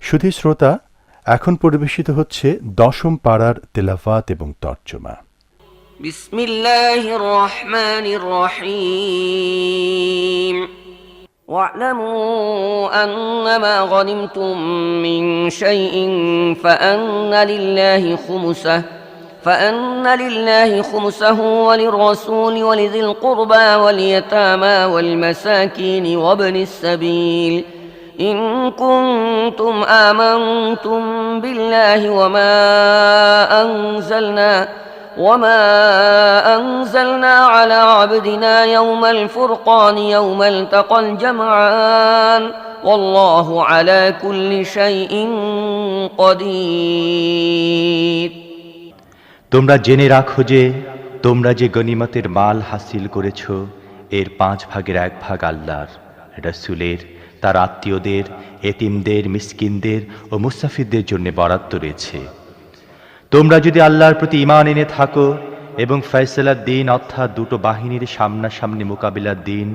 সুধী শ্রোতা, এখন পরিবেশিত হচ্ছে দশম পাড়ার তেলাওয়াত এবং তর্জমা। বিসমিল্লাহির রহমানির রহিম। واعلموا أنما غنمتم من شيء فأن لله خمسه وللرسول ولذي القربى واليتامى والمساكين وابن السبيل إن كنتم آمنتم بالله وما أنزلنا على عبدنا يوم الفرقان يوم التقى الجمعان والله على كل شيء قدير। তোমরা জেনে রাখো যে তোমরা যে গনিমতের মাল হাসিল করেছ এর 5 ভাগের 1 ভাগ আল্লাহর, রাসূলের, তার আত্মীয়দের, এতিমদের, মিসকিনদের ও মুসাফিরদের জন্য বরাদ্দ রয়েছে। তোমরা যদি আল্লাহর প্রতি ঈমান এনে থাকো এবং ফয়সালার দিন অর্থাৎ দুটো বাহিনীর সামনাসামনি মোকাবিলার দিন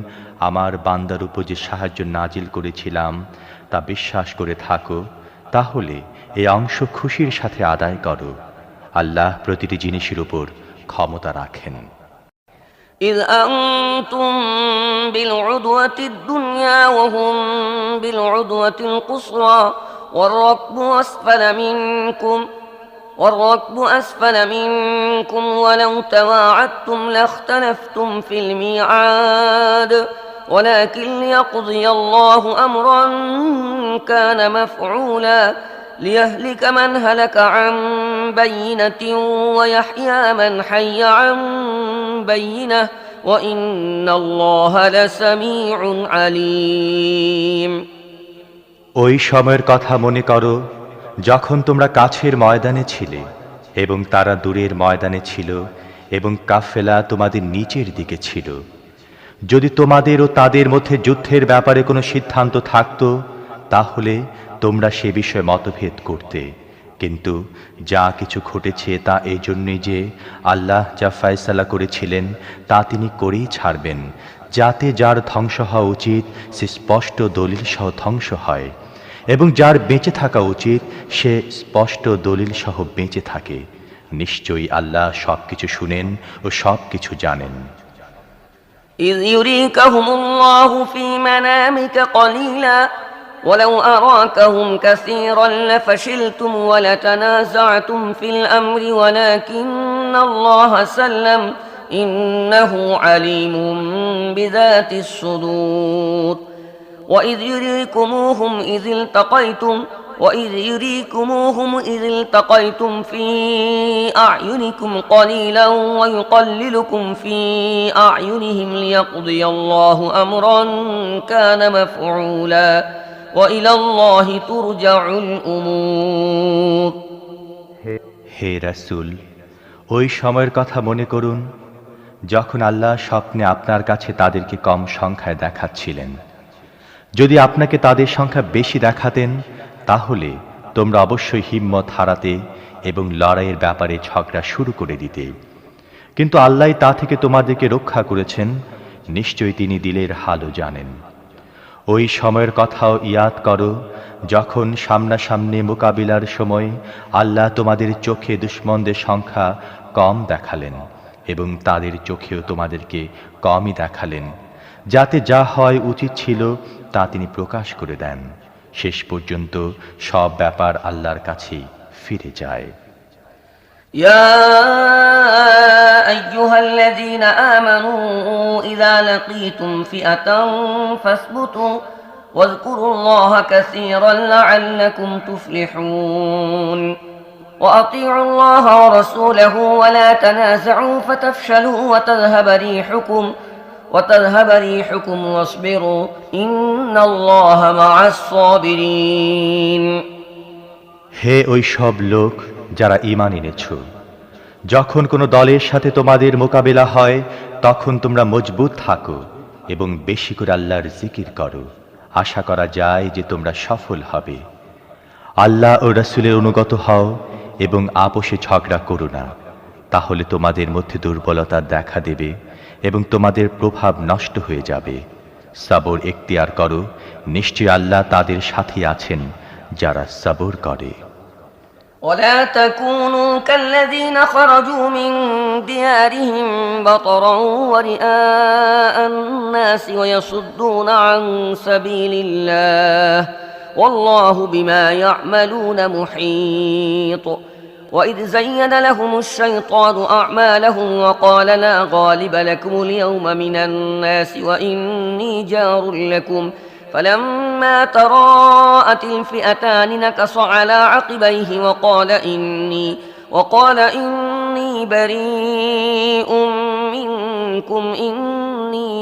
আমার বান্দার উপর যে সাহায্য নাজিল করেছিলাম তা বিশ্বাস করে থাকো, তাহলে এই অংশ খুশির সাথে আদায় করো। আল্লাহ প্রতিটি জিনিসের উপর ক্ষমতা রাখেন। إذ أنتم بالعدوة الدنيا وهم بالعدوة القصوى والركب أسفل منكم ولو تواعدتم لاختلفتم في الميعاد ولكن ليقضي الله أمرا كان مفعولا ليهلك من هلك عن بينة ويحيى من حي عن بينة وإن الله لسميع عليم। ওই সময়ের কথা মনে করো যখন তোমরা কাছের ময়দানে ছিলে এবং তারা দূরের ময়দানে ছিল এবং কাফেলা তোমাদের নিচের দিকে ছিল। যদি তোমাদের ও তাদের মধ্যে যুদ্ধের ব্যাপারে কোনো সিদ্ধান্ত থাকতো তাহলে তোমরা সে বিষয়ে মতভেদ করতে, কিন্তু যা কিছু ঘটেছে তা এই জন্যই যে আল্লাহ যা ফয়সালা করেছিলেন তা তিনি করেই ছাড়বেন, যাতে যার ধ্বংস হওয়া উচিত সে স্পষ্ট দলিল সহ ধ্বংস হয় এবং যার বেঁচে থাকা উচিত সে স্পষ্ট দলিল সহ বেঁচে থাকে। নিশ্চয়ই আল্লাহ সবকিছু শুনেন ও সবকিছু জানেন। إذ يريكهم الله في منامك قليلا ولو أراكهم كثيرا لفشلتم ولتنازعتم في الأمر ولكن الله سلم إنه عليم بذات الصدور وإذ يريكموهم إذ التقيتم في أعينكم قليلا ويقللكم في أعينهم ليقضي الله أمرا كان مفعولا وإلى الله ترجع الأمور। হে রাসূল, ওই সময়ের কথা মনে করুন যখন আল্লাহ স্বপ্নে আপনার কাছে তাদেরকে কম সংখ্যায় দেখাচ্ছিলেন। যদি আপনাকে তাদের সংখ্যা বেশি দেখাতেন তাহলে তোমরা অবশ্যই হিম্মত হারাতে এবং লড়াইয়ের ব্যাপারে ঝগড়া শুরু করে দিতে, কিন্তু আল্লাহ তা থেকে তোমাদেরকে রক্ষা করেছেন। নিশ্চয়ই তিনি দিলের হালও জানেন। ওই সময়ের কথাও ইয়াদ করো যখন সামনাসামনি মোকাবিলার সময় আল্লাহ তোমাদের চোখে দুশমনদের সংখ্যা কম দেখালেন এবং তাদের চোখেও তোমাদেরকে কমই দেখালেন, যাতে যা হয় উচিত ছিল তা তিনি প্রকাশ করে দেন। শেষ পর্যন্ত সব ব্যাপার আল্লাহর কাছেই ফিরে যায়। يا أيها الذين آمنوا إذا لقيتم فئة فاثبتوا واذكروا الله كثيرا لعلكم تفلحون وأطيعوا الله ورسوله ولا تنازعوا فتفشلوا وتذهب ريحكم واصبروا إن الله مع الصابرين। হে ওই সব লোক যারা ঈমান এনেছ, যখন কোনো দলের সাথে তোমাদের মোকাবিলা হয় তখন তোমরা মজবুত থাকো এবং বেশি করে আল্লাহর জিকির করো। আশা করা যায় যে তোমরা সফল হবে। আল্লাহ ও রাসূলের অনুগত হও এবং আপোষে ঝগড়া করো না, তাহলে তোমাদের মধ্যে দুর্বলতা দেখা দেবে এবং তোমাদের প্রভাব নষ্ট হয়ে যাবে। সবর এখতিয়ার করো, নিশ্চয়ই আল্লাহ তাদের সাথে আছেন যারা সবর করে। ولا تكونوا كالذين خرجوا من ديارهم بطرا ورئاء الناس ويصدون عن سبيل الله والله بما يعملون محيط وإذ زين لهم الشيطان أعمالهم وقال لا غالب لكم اليوم من الناس وإني جار لكم فلما تراءت الفئتان نكص على عقبيه وقال إني بريء منكم إني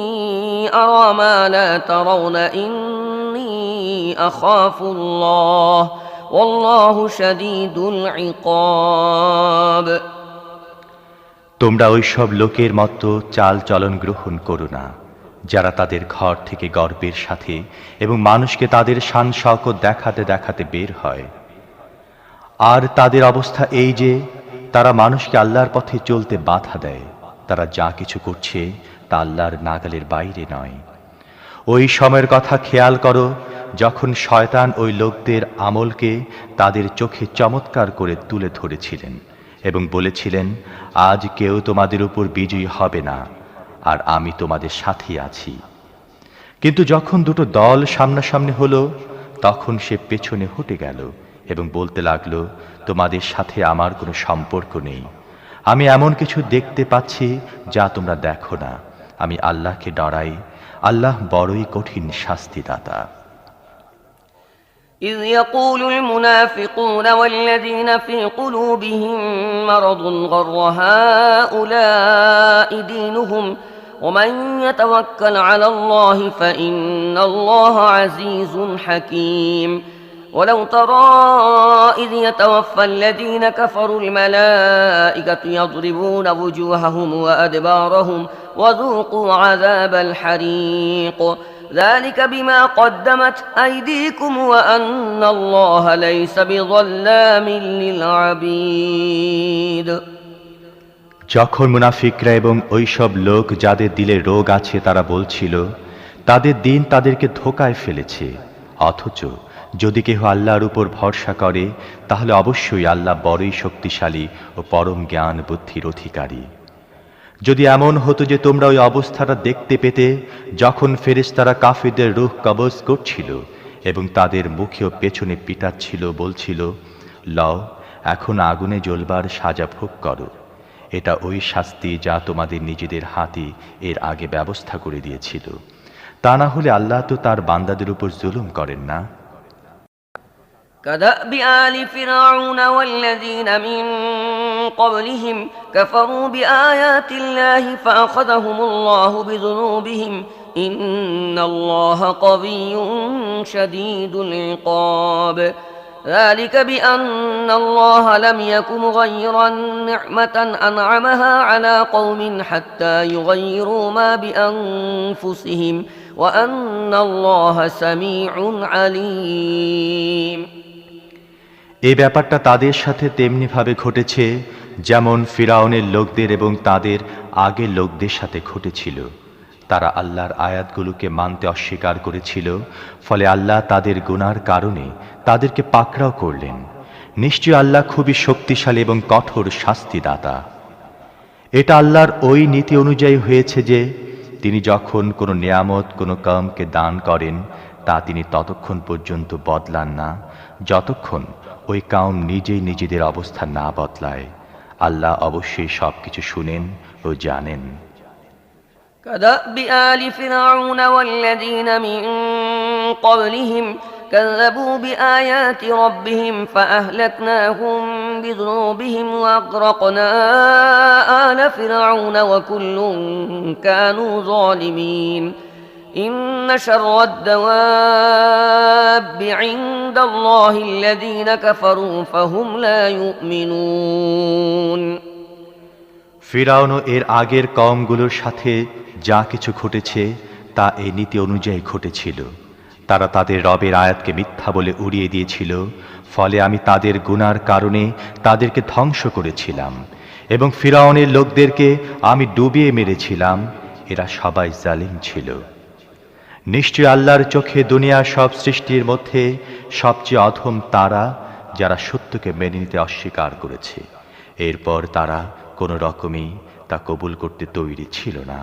أرى ما لا ترون إني أخاف الله والله شديد العقاب তোমরা ওইসব লোকের মতো চাল চলন গ্রহণ করো না যারা তাদের ঘর থেকে গর্বের সাথে এবং মানুষকে তাদের শান শওকত দেখাতে দেখাতে বের হয়। আর তাদের অবস্থা এই যে তারা মানুষকে আল্লাহর পথে চলতে বাধা দেয়। তারা যা কিছু করছে তা আল্লাহর নাগালের বাইরে নয়। ওই সময়ের কথা খেয়াল করো যখন শয়তান ওই লোকদের আমলকে তাদের চোখে চমৎকার করে তুলে ধরেছিলেন এবং বলেছিলেন, আজ কেউ তোমাদের উপর বিজয়ী হবে না, আর আমি তোমাদের সাথে আছি। কিন্তু যখন দুটো দল সামনাসামনি হলো তখন সে পেছনে হটে গেল এবং বলতে লাগলো, তোমাদের সাথে আমার কোনো সম্পর্ক নেই। আমি এমন কিছু দেখতে পাচ্ছি যা তোমরা দেখো না। আমি আল্লাহকে ডরাই, আল্লাহ বড়ই কঠিন শাস্তিদাতা। إذ يقول المنافقون والذين في قلوبهم مرض غر هؤلاء دينهم ومن يتوكل على الله فإن الله عزيز حكيم ولو ترى إذ يتوفى الذين كفروا الملائكة يضربون وجوههم وأدبارهم وذوقوا عذاب الحريق ذلك بما قدمت أيديكم وأن الله ليس بظلام للعبيد যখন মুনাফিকরা এবং ওইসব লোক যাদের দিলে রোগ আছে তারা বলছিল, তাদের দিন তাদেরকে ধোঁকায় ফেলেছে, অথচ যদি কেহ আল্লাহর উপর ভরসা করে তাহলে অবশ্যই আল্লাহ বড়ই শক্তিশালী ও পরম জ্ঞান বুদ্ধির অধিকারী। যদি এমন হতো যে তোমরা ওই অবস্থাটা দেখতে পেতে যখন ফেরেশতারা কাফিরদের রূহ কবজ করছিল এবং তাদের মুখে ও পেছনে পিটাচ্ছিল, বলছিল, লও এখন আগুনে জ্বলবার সাজা ভোগ করো। এটা ওই শাস্তি যা তোমাদের নিজেদের হাতে এর আগে ব্যবস্থা করে দিয়েছিল। তা না হলে আল্লাহ তো তার বান্দাদের উপর জুলুম করেন না। كدأب آل فرعون والذين من قبلهم كفروا بآيات الله فأخذهم الله بذنوبهم إن الله قوي شديد العقاب ذلك بأن الله لم يك مغيرا نعمة أنعمها على قوم حتى يغيروا ما بأنفسهم وأن الله سميع عليم এই ব্যাপারটা তাদের সাথে তেমনি ভাবে ঘটেছে যেমন ফিরাউনের লোকদের এবং তাদের আগের লোকদের সাথে ঘটেছিল। তারা আল্লাহর আয়াতগুলোকে মানতে অস্বীকার করেছিল, ফলে আল্লাহ তাদের গুনার কারণে তাদেরকে পাকড়াও করলেন। নিশ্চয় আল্লাহ খুবই শক্তিশালী এবং কঠোর শাস্তিদাতা। এটা আল্লাহর ওই নীতি অনুযায়ী হয়েছে যে তিনি যখন কোনো নিয়ামত কোনো কওমকে দান করেন তা তিনি ততক্ষণ পর্যন্ত বদলান না যতক্ষণ ওই কওম নিজেই নিজেদের অবস্থা না বদলায়। আল্লাহ অবশ্যই সবকিছু শুনেন ও জানেন। كدأب آل فرعون والذين من قبلهم كذبوا بآيات ربهم فأهلكناهم بذنوبهم وأغرقنا آل فرعون وكل كانوا ظالمين إن شر الدواب عند الله الذين كفروا فهم لا يؤمنون ফিরাউন এর আগের কওমগুলোর সাথে যা কিছু ঘটেছে তা এই নীতি অনুযায়ী ঘটেছিল। তারা তাদের রবের আয়াতকে মিথ্যা বলে উড়িয়ে দিয়েছিল, ফলে আমি তাদের গুনার কারণে তাদেরকে ধ্বংস করেছিলাম এবং ফিরাউনের লোকদেরকে আমি ডুবিয়ে মেরেছিলাম। এরা সবাই জালিম ছিল। নিশ্চয় আল্লাহর চোখে দুনিয়ার সব সৃষ্টির মধ্যে সবচেয়ে অধম তারা যারা সত্যকে মেনে নিতে অস্বীকার করেছে, এরপর তারা কোনো রকমই তা কবুল করতে তৈরি ছিল না।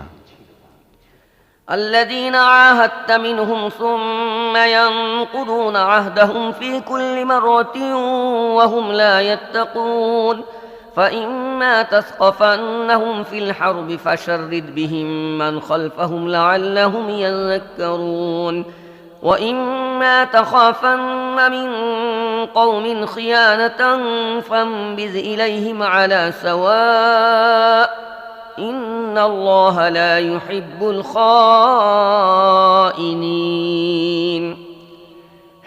الذين عاهدت منهم ثم ينقضون عهدهم في كل مرة وهم لا يتقون فإما تثقفنهم في الحرب فشرد بهم من خلفهم لعلهم يذكرون وإما تخافن من قوم خيانة فانبذ إليهم على سواء إن الله لا يحب الخائنين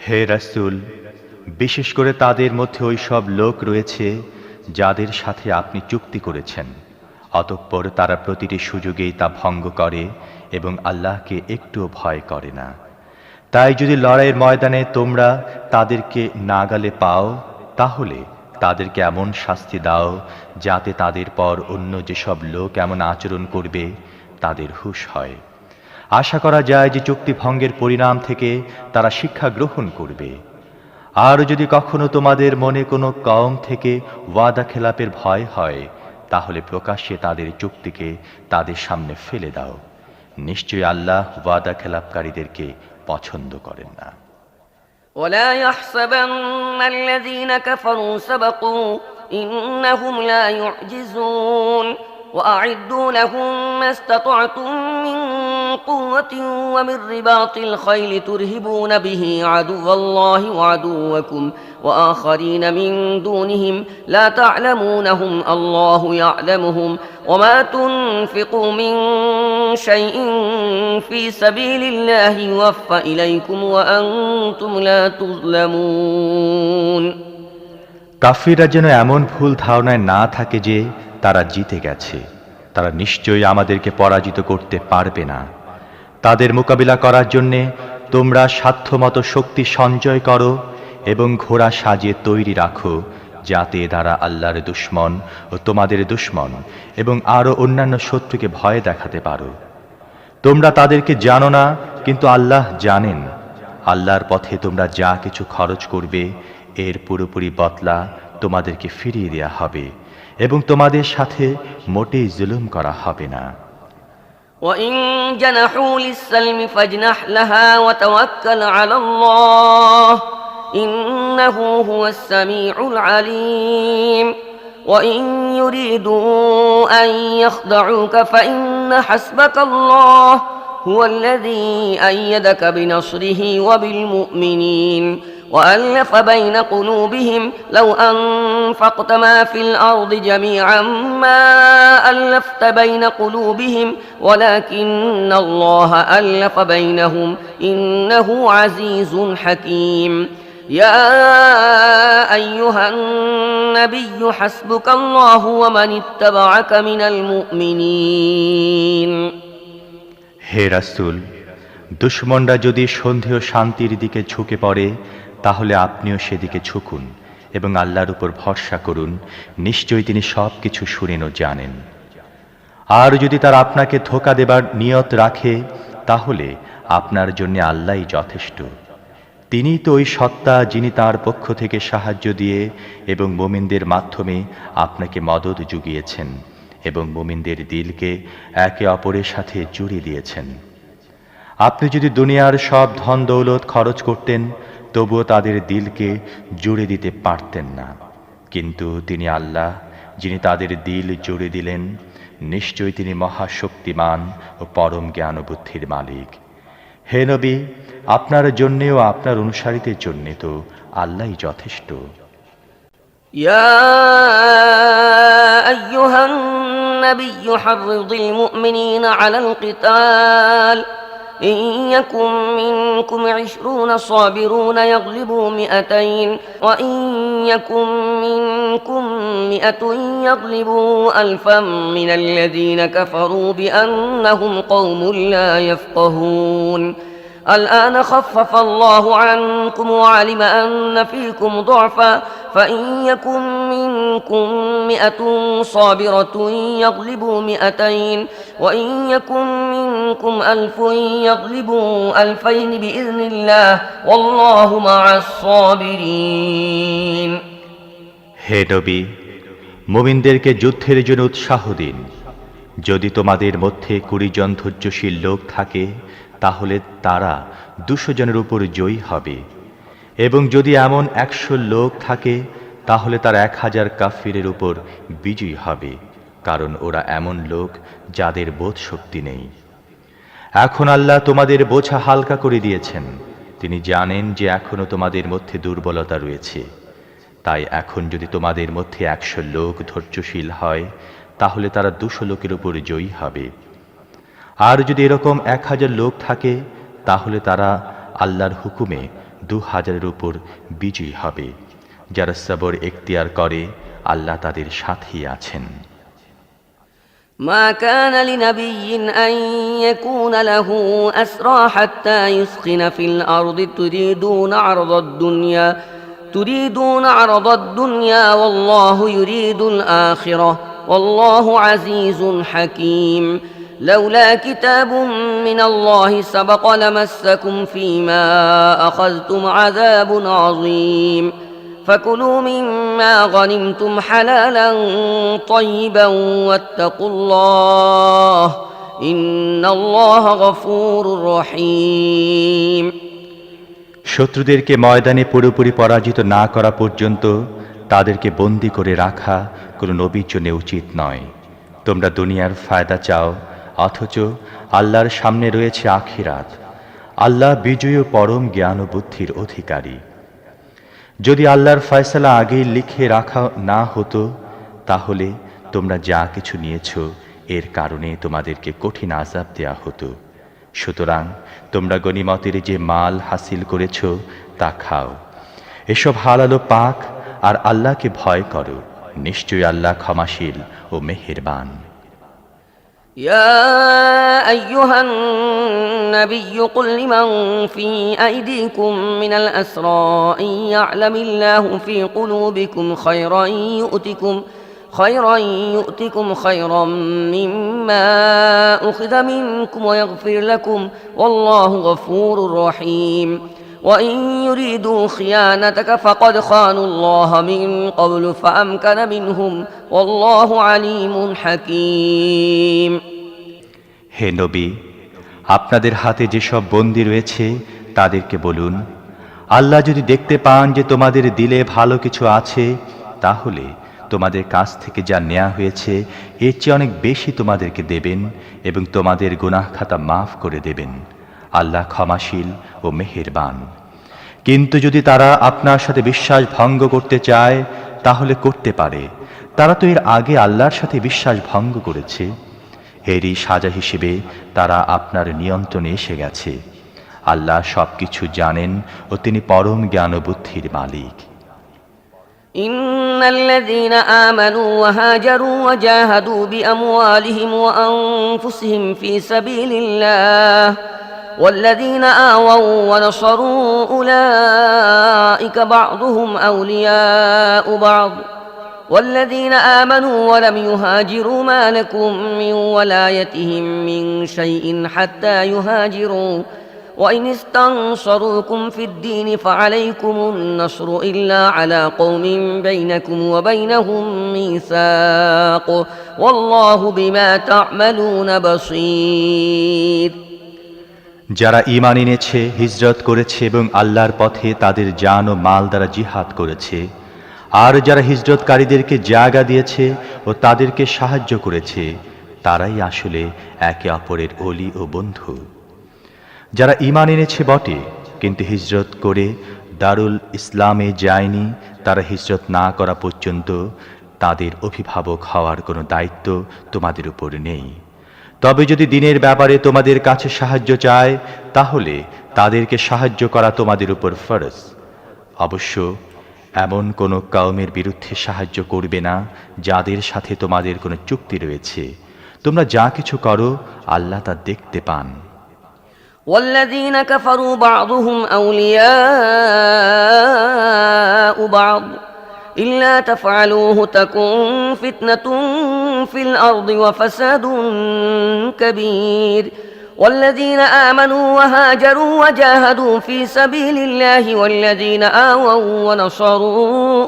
হে রাসূল, বিশেষ করে তাদের মধ্যে ওই সব লোক রয়েছে যাদের সাথে আপনি চুক্তি করেছেন, অতঃপর তারা প্রতিটি সুযোগেই তা ভঙ্গ করে এবং আল্লাহকে একটুও ভয় করে না। তাই যদি লড়াইয়ের ময়দানে তোমরা তাদেরকে নাগালে পাও, তাহলে তাদেরকে এমন শাস্তি দাও যাতে তাদের পর অন্য যেসব লোক এমন আচরণ করবে তাদের হুঁশ হয়। আশা করা যায় যে চুক্তি ভঙ্গের পরিণাম থেকে তারা শিক্ষা গ্রহণ করবে। আর যদি কখনো তোমাদের মনে কোনো কওম থেকে ওয়াদা খেলাপের ভয় হয়, তাহলে প্রকাশ্যে তাদের চুক্তিকে তাদের সামনে ফেলে দাও। নিশ্চয়ই আল্লাহ ওয়াদা খেলাপকারীদেরকে পছন্দ করেন না। ولا يحسبن الذين كفروا سبقوا إنهم لا يعجزون وأعدوا لهم ما استطعتم من قوة ومن رباط الخيل ترهبون به عدو الله وعدوكم وآخرين من دونهم لا تعلمونهم الله يعلمهم وما تنفقوا من شيء في سبيل الله يوفى إليكم وأنتم لا تظلمون কাফিররা যেন এমন ভুল ধারণায় না থাকে যে তারা জিতে গেছে। তারা নিশ্চয়ই আমাদেরকে পরাজিত করতে পারবে না। তাদের মোকাবিলা করার জন্যে তোমরা সাধ্যমতো শক্তি সঞ্চয় করো এবং ঘোড়া সাজিয়ে তৈরি রাখো, যাতে তারা আল্লাহর দুশমন ও তোমাদের দুশমন এবং আরও অন্যান্য শত্রুকে ভয় দেখাতে পারো। তোমরা তাদেরকে জানো না, কিন্তু আল্লাহ জানেন। আল্লাহর পথে তোমরা যা কিছু খরচ করবে এর পুরোপুরি বদলা তোমাদেরকে ফিরিয়ে দেয়া হবে এবং তোমাদের সাথে মোটেই জুলুম করা হবে না। وإن جنحوا للسلم فاجنح لها وتوكل على الله إنه هو السميع العليم وإن يريدوا أن يخدعوك فإن حسبك الله هو الذي أيدك بنصره وبالمؤمنين وألف بين قلوبهم لو أنفقت ما في الأرض جميعا ما ألفت بين قلوبهم ولكن الله ألف بينهم إنه عزيز حكيم يا أيها النبي حسبك الله ومن اتبعك من المؤمنين হে রাসূল, দুশমনরা যদি সন্দেহ শান্তির দিকে ঝুঁকে পড়ে, তাহলে আপনিও সেদিকে ঝুঁকুন এবং আল্লাহর উপর ভরসা করুন। নিশ্চয়ই তিনি সব কিছু শুনেন ও জানেন। আর যদি তারা আপনাকে ধোঁকা দেবার নিয়ত রাখে, তাহলে আপনার জন্য আল্লাহই যথেষ্ট। তিনিই তো ওই সত্তা যিনি তার পক্ষ থেকে সাহায্য দিয়ে এবং মুমিনদের মাধ্যমে আপনাকে মদদ জুগিয়েছেন এবং মুমিনদের দিলকে একে অপরের সাথে জুড়ে দিয়েছেন। আপনি যদি দুনিয়ার সব ধন দৌলত খরচ করতেন, তবুও তাদের দিলকে জুড়ে দিতে পারতেন না। কিন্তু তিনি আল্লাহ, যিনি তাদের দিল জুড়ে দিলেন। নিশ্চয়ই তিনি মহাশক্তিমান ও পরম জ্ঞান ও বুদ্ধির মালিক। হে নবী, আপনার জন্যেও আপনার অনুসারীদের জন্য তো আল্লাহই যথেষ্ট। يا أيها النبي حرض المؤمنين على القتال إن يكن منكم 20 صابرون يغلبوا 200 وإن يكن منكم 100 يغلبوا 1000 من الذين كفروا بأنهم قوم لا يفقهون الآن خفف الله عنكم وعلم أن فيكم ضعفا فإن يكن منكم 100 صابرة يغلبوا 200 وإن يكن منكم منكم ألف يغلبوا ألفين بإذن الله والله مع الصابرين হে নবী, মুমিনদেরকে যুদ্ধের জন্য উৎসাহ দিন। যদি তোমাদের মধ্যে 20 জন ধৈর্যশীল লোক থাকে তাহলে তারা 200 জনের উপর জয়ী হবে, এবং যদি এমন 100 লোক থাকে তাহলে তারা 1000 কাফিরের উপর বিজয়ী হবে, কারণ ওরা এমন লোক যাদের বোধ শক্তি নেই। এখন আল্লাহ তোমাদের বোঝা হালকা করে দিয়েছেন। তিনি জানেন যে এখনো তোমাদের মধ্যে দুর্বলতা রয়েছে। তাই এখন যদি তোমাদের মধ্যে 100 লোক ধৈর্যশীল হয় তাহলে তারা 200 লোকের উপর জয়ী হবে। আর যদি এরকম 1000 লোক থাকে তাহলে তারা আল্লাহর হুকুমে 2000-এর উপর বিজয়ী হবে। যারা সবর এখতিয়ার করে আল্লাহ তাদের সাথেই আছেন। ما كان لنبي أن يكون له أسرى حتى يسخن في الأرض تريدون عرض الدنيا والله يريد الآخرة والله عزيز حكيم لولا كتاب من الله سبق لمسكم فيما أخذتم عذاب عظيم فكلوا مما غنمتم حلالا طيبا واتقوا الله إن الله غفور رحيم শত্রুদেরকে ময়দানে পুরোপুরি পরাজিত না করা পর্যন্ত তাদেরকে বন্দী করে রাখা কোনো নবীর জন্য উচিত নয়। তোমরা দুনিয়ার ফায়দা চাও, অথচ আল্লাহর সামনে রয়েছে আখিরাত। আল্লাহ বিজয়ী ও পরম জ্ঞান ও বুদ্ধির অধিকারী। যদি আল্লাহর ফয়সালা আগেই লিখে রাখা না হতো তাহলে তোমরা যা কিছু নিয়েছ এর কারণে তোমাদেরকে কঠিন আযাব দেয়া হতো। সুতরাং তোমরা গনিমতের যে মাল হাসিল করেছ তা খাও। এসব হালাল ও পাক, আর আল্লাহকে ভয় করো। নিশ্চয়ই আল্লাহ ক্ষমাশীল ও মেহেরবান। يا أيها النبي قل لمن في أيديكم من الأسرى إن يعلم الله في قلوبكم خيرا يؤتكم خيرا مما أخذ منكم ويغفر لكم والله غفور رحيم وإن يريدوا خيانتك فقد خانوا الله من قبل فأمكن منهم والله عليم حكيم হে নবী, আপনাদের হাতে যেসব বন্দী রয়েছে তাদেরকে বলুন, আল্লাহ যদি দেখতে পান যে তোমাদের দিলে ভালো কিছু আছে তাহলে তোমাদের কাছ থেকে যা নেওয়া হয়েছে এর চেয়ে অনেক বেশি তোমাদেরকে দেবেন এবং তোমাদের গুনাহ খাতা মাফ করে দেবেন। আল্লাহ ক্ষমাশীল ও মেহেরবান। কিন্তু যদি তারা আপনার সাথে বিশ্বাস ভঙ্গ করতে চায় তাহলে করতে পারে। তারা তো এর আগে আল্লাহর সাথে বিশ্বাস ভঙ্গ করেছে। এরই সাজা হিসেবে তারা আপনার নিয়ন্ত্রণে এসে গেছে। আল্লাহ সবকিছু জানেন ও তিনি পরম জ্ঞান ও বুদ্ধির মালিক। إن الذين آمنوا وهاجروا وجاهدوا بأموالهم وأنفسهم في سبيل الله والذين آووا ونصروا أولئك بعضهم أولياء بعض والذين آمنوا ولم يهاجروا ما لكم من ولايتهم من شيء حتى يهاجروا وإن استنصروكم في الدين فعليكم النصر إلا على قوم بينكم وبينهم ميثاق والله بما تعملون بصير যারা ঈমান এনেছে, হিজরত করেছে এবং আল্লাহর পথে তাদের জান ও মাল দ্বারা জিহাদ করেছে, আর যারা হিজরতকারীদেরকে জায়গা দিয়েছে ও তাদেরকে সাহায্য করেছে, তারাই আসলে একে অপরের ওলি ও বন্ধু। যারা ঈমান এনেছে বটে কিন্তু হিজরত করে দারুল ইসলামে যায়নি, তারা হিজরত না করা পর্যন্ত তাদের অভিভাবক হওয়ার কোনো দায়িত্ব তোমাদের উপর নেই। তবে যদি দ্বীনের ব্যাপারে তোমাদের কাছে সাহায্য চায় তাহলে তাদেরকে সাহায্য করা তোমাদের উপর ফরজ। অবশ্য এমন কোনো কওমের বিরুদ্ধে সাহায্য করবে না যাদের সাথে তোমাদের কোনো চুক্তি রয়েছে। তোমরা যা কিছু করো আল্লাহ তা দেখতে পান। والذين كفروا بعضهم أولياء بعض إلا تفعلوه تكن فتنة في الأرض وفساد كبير والذين آمنوا وهاجروا وجاهدوا في سبيل الله والذين آووا ونصروا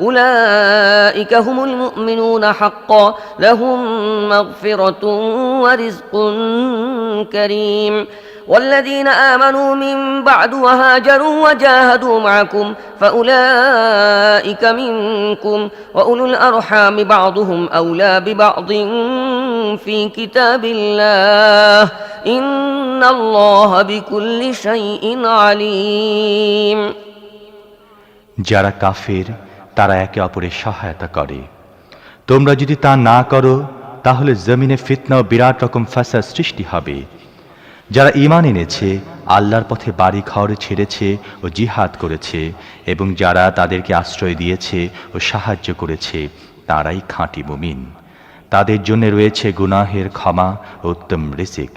أولئك هم المؤمنون حقا لهم مغفرة ورزق كريم والذين آمنوا من بعد وهاجروا وجاهدوا معكم فأولئك منكم وأولو الأرحام بعضهم أولى ببعض في كتاب الله إن الله بكل شيء عليم যারা কাফির তারা একে অপরের সহায়তা করে। তোমরা যদি তা না করো তাহলে জমিনে ফিতনা ও বিরাট রকম ফাসাদ সৃষ্টি হবে। যারা ঈমান এনেছে, আল্লাহর পথে বাড়ি ঘর ছেড়েছে ও জিহাদ করেছে এবং যারা তাদেরকে আশ্রয় দিয়েছে ও সাহায্য করেছে তারাই খাঁটি মুমিন। তাদের জন্য রয়েছে গুনাহের ক্ষমা ও উত্তম রিজিক।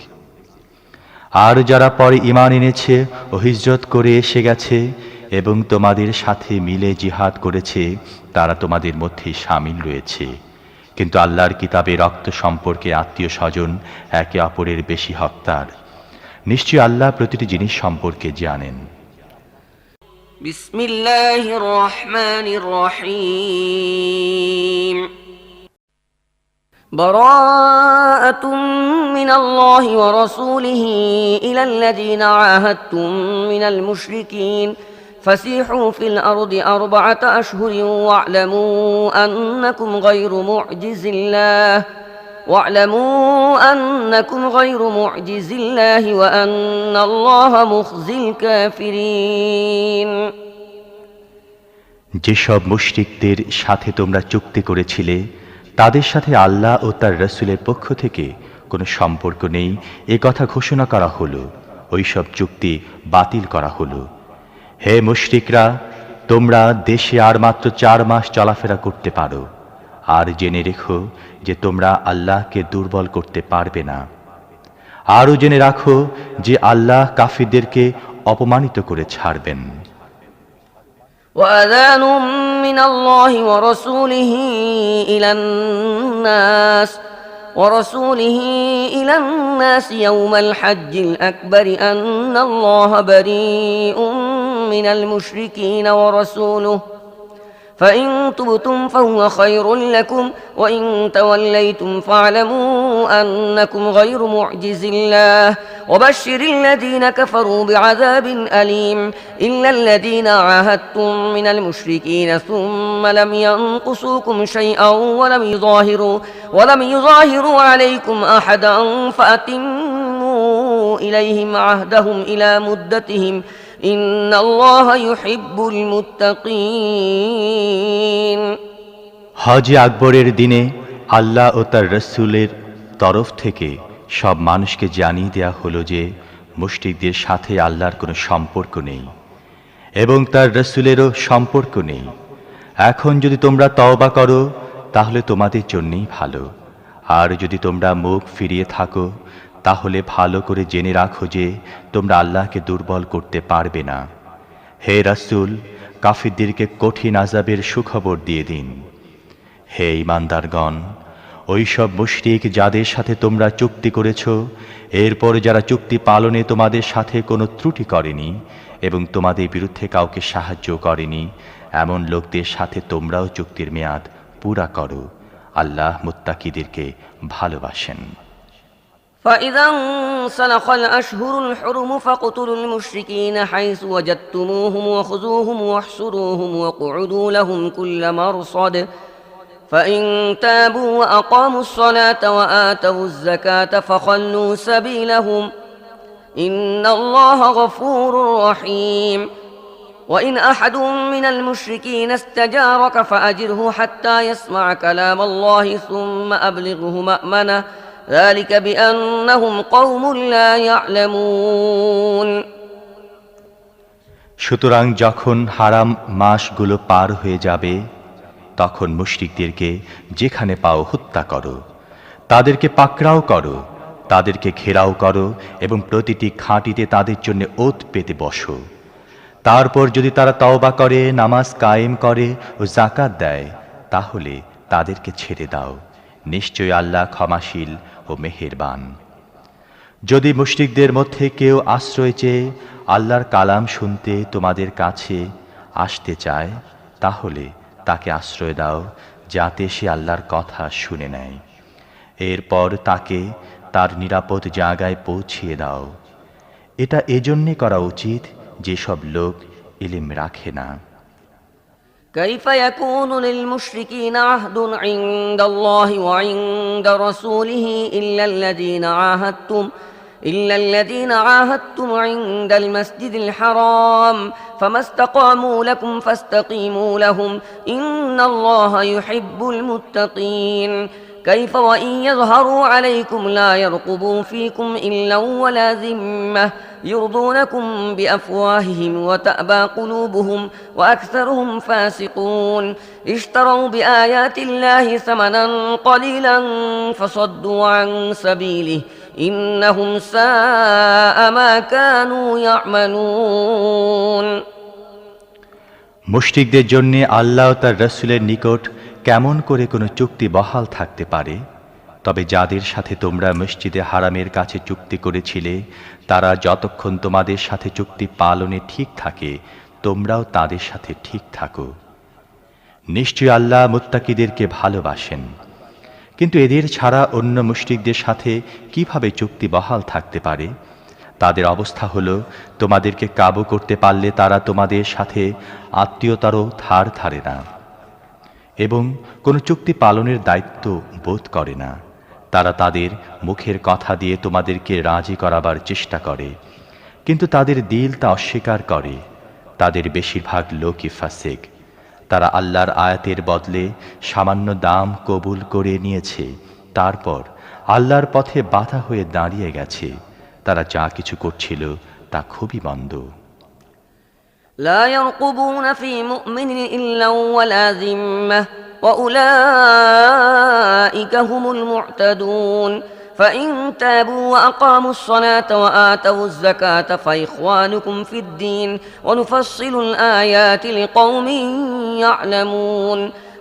আর যারা পরে ঈমান এনেছে ও হিজরত করে এসে গেছে এবং তোমাদের সাথে মিলে জিহাদ করেছে তারা তোমাদের মধ্যে শামিল রয়েছে, কিন্তু আল্লাহর কিতাবে রক্ত সম্পর্কে আত্মীয় স্বজন একে অপরের বেশি হকদার। নিশ্চয়ই আল্লাহ প্রতিটি জিনিস সম্পর্কে জানেন। বিসমিল্লাহির রহমানির রহিম বারাআতুম মিনাল্লাহি ওয়া রাসূলিহি ইলাল্লাযীনা আহাদতুম মিনাল মুশরিকিন فسيحوا في الأرض 4 أشهر واعلموا أنكم غير معجز الله وأن الله مخزي الكافرين যেসব মুশরিকদের সাথে তোমরা চুক্তি করেছিলে তাদের সাথে আল্লাহ ও তার রাসূলের পক্ষ থেকে কোনো সম্পর্ক নেই এ কথা ঘোষণা করা হলো, ওইসব চুক্তি বাতিল করা হলো। হে মুশরিকরা, তোমরা দেশে আর মাত্র 4 মাস চলাফেরা করতে পারো, আর জেনে রেখো যে তোমরা আল্লাহকে দুর্বল করতে পারবে না। আরও জেনে রাখো যে আল্লাহ কাফিরদেরকে অপমানিত করে ছাড়বেন। وأذان من الله ورسوله إلى الناس يوم الحج الأكبر أن الله بريء من المشركين ورسوله فإن تبتم فهو خير لكم وإن توليتم فاعلموا أنكم غير معجز الله وبشر الذين كفروا بعذاب أليم إلا الذين عاهدتم من المشركين ثم لم ينقصوكم شيئا ولم يظاهروا عليكم أحدا فأتموا إليهم عهدهم إلى مدتهم إن الله يحب المتقين হজ আকবরের দিনে আল্লাহ ও তার রাসূলের তরফ থেকে সব মানুষকে জানিয়ে দেয়া হলো যে মুশরিকদের সাথে আল্লাহর কোনো সম্পর্ক নেই এবং তার রাসূলেরও সম্পর্ক নেই। এখন যদি তোমরা তওবা করো তাহলে তোমাদের জন্যই ভালো, আর যদি তোমরা মুখ ফিরিয়ে থাকো তাহলে ভালো করে জেনে রাখো যে তোমরা আল্লাহকে দুর্বল করতে পারবে না। হে রাসূল, কাফিরদেরকে কঠিন আযাবের সুখবর দিয়ে দিন। হে ঈমানদারগণ, ওইসব মুশরিক যাদের সাথে তোমরা চুক্তি করেছ, এরপর যারা চুক্তি পালনে তোমাদের সাথে কোনো ত্রুটি করেনি এবং তোমাদের বিরুদ্ধে কাউকে সাহায্য করেনি, এমন লোকদের সাথে তোমরাও চুক্তির মেয়াদ পুরা করো। আল্লাহ মুত্তাকিদেরকে ভালোবাসেন। فإذا انسلخ الأشهر الحرم فاقتلوا المشركين حيث وجدتموهم وخذوهم واحصروهم واقعدوا لهم كل مرصد فإن تابوا وأقاموا الصلاة وآتوا الزكاة فخلوا سبيلهم إن الله غفور رحيم وإن أحد من المشركين استجارك فأجره حتى يسمع كلام الله ثم أبلغه مأمنه ذلك بأنهم قوم لا يعلمون সুতরাং যখন হারাম মাসগুলো পার হয়ে যাবে তখন মুশরিকদেরকে যেখানে পাও হত্যা করো, তাদেরকে পাকড়াও করো, তাদেরকে ঘেরাও করো এবং প্রতিটি খাঁটিতে তাদের জন্য ওত পেতে বসো। তারপর যদি তারা তওবা করে, নামাজ কায়েম করে ও যাকাত দেয় তাহলে তাদেরকে ছেড়ে দাও। নিশ্চয়ই আল্লাহ ক্ষমাশীল ও মেহেরবান। যদি মুশরিকদের মধ্যে কেউ আশ্রয় চেয়ে আল্লাহর কালাম শুনতে তোমাদের কাছে আসতে চায়, তাহলে তাকে আশ্রয় দাও, যাতে সে আল্লাহর কথা শুনে নেয়। এরপর তাকে তার নিরাপদ জায়গায় পৌঁছিয়ে দাও। এটা এজন্যে করা উচিত যেসব লোক ইলম রাখে না। كيف يكون للمشركين عهد عند الله وعند رسوله إلا الذين عاهدتم عند المسجد الحرام فما استقاموا لكم فاستقيموا لهم إن الله يحب المتقين كيف وإن يظهروا عليكم لا يرقبوا فيكم إلا ولا ذمة يرضونكم بأفواههم وتأبى قلوبهم وأكثرهم فاسقون اشتروا بآيات الله ثمنا قليلا فصدوا عن سبيله إنهم ساء ما كانوا يعملون মুশরিকদের জন্য আল্লাহ ও তার রাসূলের নিকট কেমন করে কোনো চুক্তি বহাল থাকতে পারে? তবে যাদের সাথে তোমরা মসজিদে হারামের কাছে চুক্তি করেছিলে, তারা যতক্ষণ তোমাদের সাথে চুক্তি পালনে ঠিক থাকে, তোমরাও তাদের সাথে ঠিক থাকো। নিশ্চয়ই আল্লাহ মুত্তাকিদেরকে ভালোবাসেন। কিন্তু এদের ছাড়া অন্য মুশরিকদের সাথে কিভাবে চুক্তি বহাল থাকতে পারে? তাদের অবস্থা হলো, তোমাদেরকে কাবু করতে পারলে তারা তোমাদের সাথে আত্মীয়তারও ধার ধারে না এবং কোনো চুক্তি পালনের দায়িত্ব বোধ করে না। তারা তাদের মুখের কথা দিয়ে তোমাদেরকে রাজি করাবার চেষ্টা করে, কিন্তু তাদের দিল তা অস্বীকার করে। তাদের বেশিরভাগ লোকই ফাসিক। তারা আল্লাহর আয়াতের বদলে সামান্য দাম কবুল করে নিয়েছে, তারপর আল্লাহর পথে বাধা হয়ে দাঁড়িয়ে গেছে। তারা যা কিছু করছিল তা খুবই মন্দ। لا يرقبون في مؤمن إلا ولا ذمة وأولئك هم المعتدون فإن تابوا وأقاموا الصلاة وآتوا الزكاة فإخوانكم في الدين ونفصل الآيات لقوم يعلمون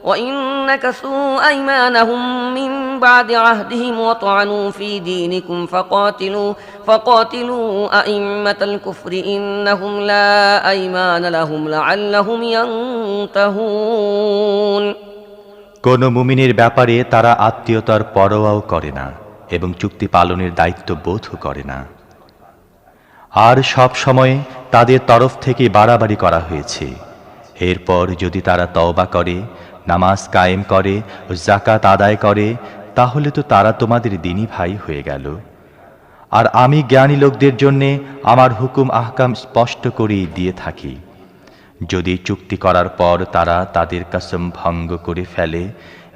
وإن نكثوا أيمانهم من بعد عهدهم وطعنوا في دينكم فقاتلوا أئمة الكفر إنهم لا أيمان لهم لعلهم ينتهون কোন মুমিনের ব্যাপারে তারা আত্মীয়তার পরোয়াও করে না এবং চুক্তি পালনের দায়িত্ব বোধও করে না। আর সব সময় তাদের তরফ থেকে বাড়াবাড়ি করা হয়েছে। এরপর যদি তারা তওবা করে, নামাজ কায়েম করে ও যাকাত আদায় করে, তাহলে তো তারা তোমাদের দ্বীনী ভাই হয়ে গেল। আর আমি জ্ঞানী লোকদের জন্যে আমার হুকুম আহকাম স্পষ্ট করে দিয়ে থাকি। যদি চুক্তি করার পর তারা তাদের কসম ভঙ্গ করে ফেলে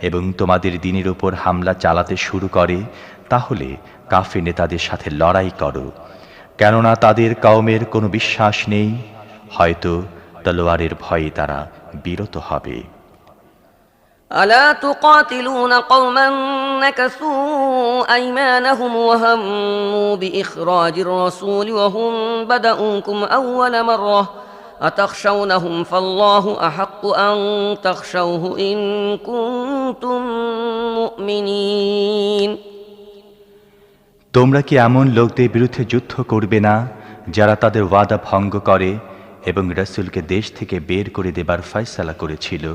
এবং তোমাদের দ্বীনের উপর হামলা চালাতে শুরু করে, তাহলে কাফির নেতাদের সাথে লড়াই করো, কেননা তাদের কওমের কোনো বিশ্বাস নেই। হয়তো তলোয়ারের ভয়ে তারা বিরত হবে। ألا تقاتلون قوما نكثوا أيمانهم وهموا بإخراج الرسول وهم بدؤوكم أول مرة أتخشونهم فالله أحق أن تخشوه إن كنتم مؤمنين তোমরা কি এমন লোকদের বিরুদ্ধে যুদ্ধ করবে না যারা তাদের ওয়াদা ভঙ্গ করে এবং রাসূলকে দেশ থেকে বের করে দেবার ফয়সালা করেছিল,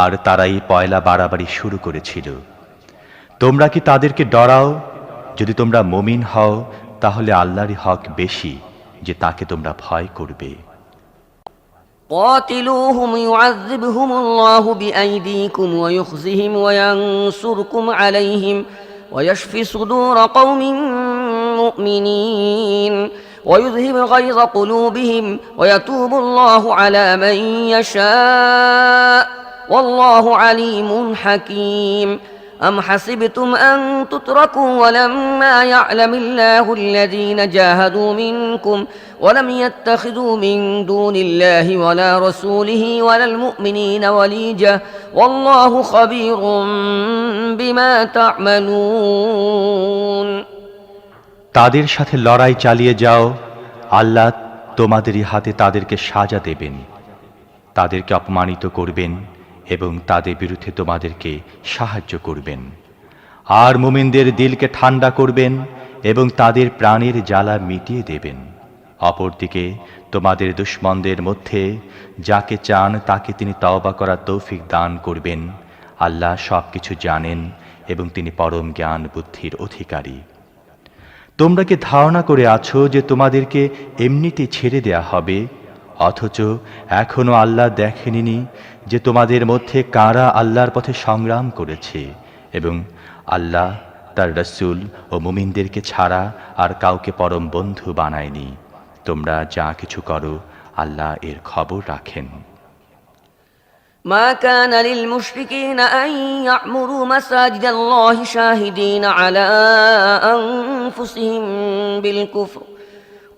আর তারাই পয়লা বাড়াবাড়ি শুরু করেছিল? তোমরা কি তাদেরকে ডরাও? যদি তোমরা মুমিন হও, তাহলে আল্লাহরই হক বেশি যে তাকে তোমরা ভয় করবে। قاتلوهم يعذبهم الله بأيديكم ويخزهم وينصركم عليهم ويشفي صدور قوم مؤمنين ويذهب غيظ قلوبهم ويتوب الله على من يشاء والله عليم حكيم أم حسبتم أن تتركوا ولما يعلم الله الذين جاهدوا منكم ولم يتخذوا من دون الله ولا رسوله ولا المؤمنين وليجة والله خبير بما تعملون তাদের সাথে লড়াই চালিয়ে যাও, আল্লাহ তোমাদেরই হাতে তাদেরকে সাজা দেবেন। তাদেরকে অপমানিত করবেন এবং তাদের বিরুদ্ধে তোমাদেরকে সাহায্য করবেন। আর মুমিনদের দিলকে ঠান্ডা করবেন এবং তাদের প্রাণের জ্বালা মিটিয়ে দেবেন। অপরদিকে তোমাদের দুশমনদের মধ্যে যাকে চান তাকে তিনি তওবা করার তৌফিক দান করবেন। আল্লাহ সবকিছু জানেন এবং তিনি পরম জ্ঞান বুদ্ধির অধিকারী। তোমরা কি ধারণা করে আছো যে তোমাদেরকে এমনিতে ছেড়ে দেয়া হবে, অথচ এখনো আল্লাহ দেখেননি যে তোমাদের মধ্যে কারা আল্লাহর পথে সংগ্রাম করেছে, এবং আল্লাহ তার রাসূল ও মুমিনদেরকে ছাড়া আর কাউকে পরম বন্ধু বানায়নি। তোমরা যা কিছু করো আল্লাহ এর খবর রাখেন। ما كان للمشركين أن يعمروا مساجد الله شاهدين على أنفسهم بالكفر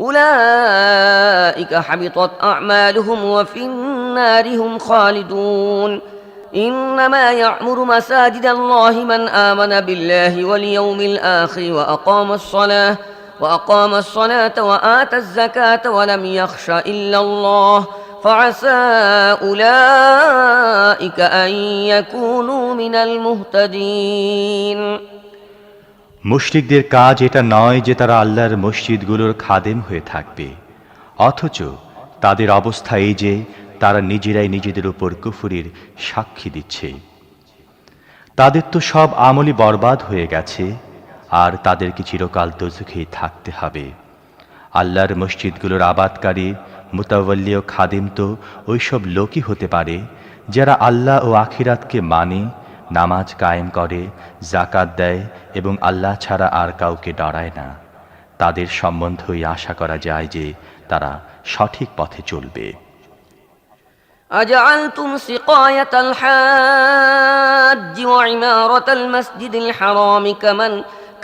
أولئك حبطت أعمالهم وفي النار هم خالدون إنما يعمر مساجد الله من آمن بالله واليوم الآخر وأقام الصلاة وآتى الزكاة ولم يخش إلا الله فعسى أولئك أن يكونوا من المهتدين। মুশরিকদের কাজ এটা নয় যে তারা আল্লাহর মসজিদগুলোর খাদেম হয়ে থাকবে, অথচ তাদের অবস্থা এই যে তারা নিজেরাই নিজেদের উপর কুফরির সাক্ষী দিচ্ছে। তাদের তো সব আমলই বরবাদ হয়ে গেছে, আর তাদেরকে চিরকাল দোজখেই থাকতে হবে। আল্লাহর মসজিদগুলোর আবাদকারী মুতাওয়াল্লি ও খাদিম তো ওইসব লোকই হতে পারে যারা আল্লাহ ও আখিরাতকে মানে, নামাজ কায়েম করে, যাকাত দেয় এবং আল্লাহ ছাড়া আর কাউকে ডরায় না। তাদের সম্বন্ধেই আশা করা যায় যে তারা সঠিক পথে চলবে। أجعلتم سقاية الحاج وعمارة المسجد الحرام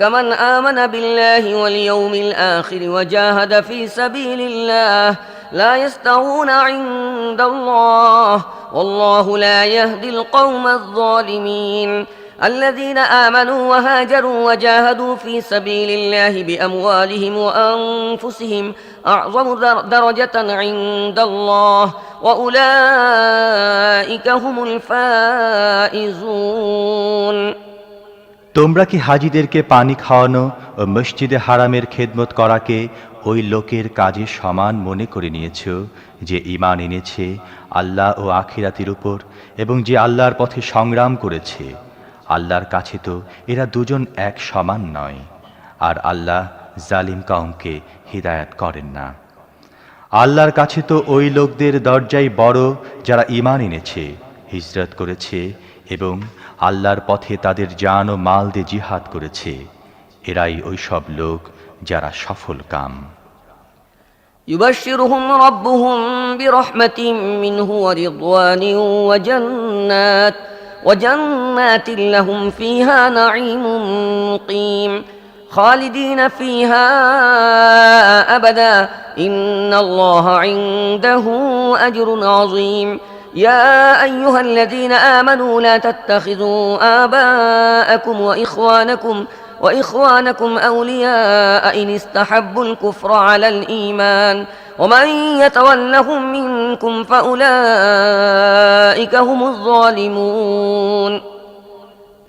كمن آمن بالله واليوم الآخر وجاهد في سبيل الله لا يستوون عند الله والله لا يهدي القوم الظالمين الذين آمنوا وهاجروا وجاهدوا في سبيل الله بأموالهم وأنفسهم أعظم درجة عند الله وأولئك هم الفائزون। তোমরা কি হাজীদেরকে পানি খাওয়ানো ও মসজিদে হারামের খেদমত করাকে ওই লোকের কাজে সমান মনে করে নিয়েছ যে ঈমান এনেছে আল্লাহ ও আখিরাতের উপর এবং যে আল্লাহর পথে সংগ্রাম করেছে? আল্লাহর কাছে তো এরা দুজন এক সমান নয়, আর আল্লাহ জালিম কওমকে হিদায়াত করেন না। আল্লাহর কাছে তো ওই লোকদের দরজাই বড় যারা ঈমান এনেছে, হিজরত করেছে এবং আল্লাহর পথে তাদের জান ও মাল দিয়ে জিহাদ করেছে। এরাই ওই সব লোক যারা সফল কাম। يبشرهم ربهم برحمة منه ورضوان وجنات لهم فيها نعيم مقيم خالدين فيها أبدا إن الله عنده أجر عظيم يا أيها الذين آمنوا لا تتخذوا آباءكم وإخوانكم أولياء إن استحبوا الكفر على الإيمان ومن يتولهم منكم فأولئك هم الظالمون।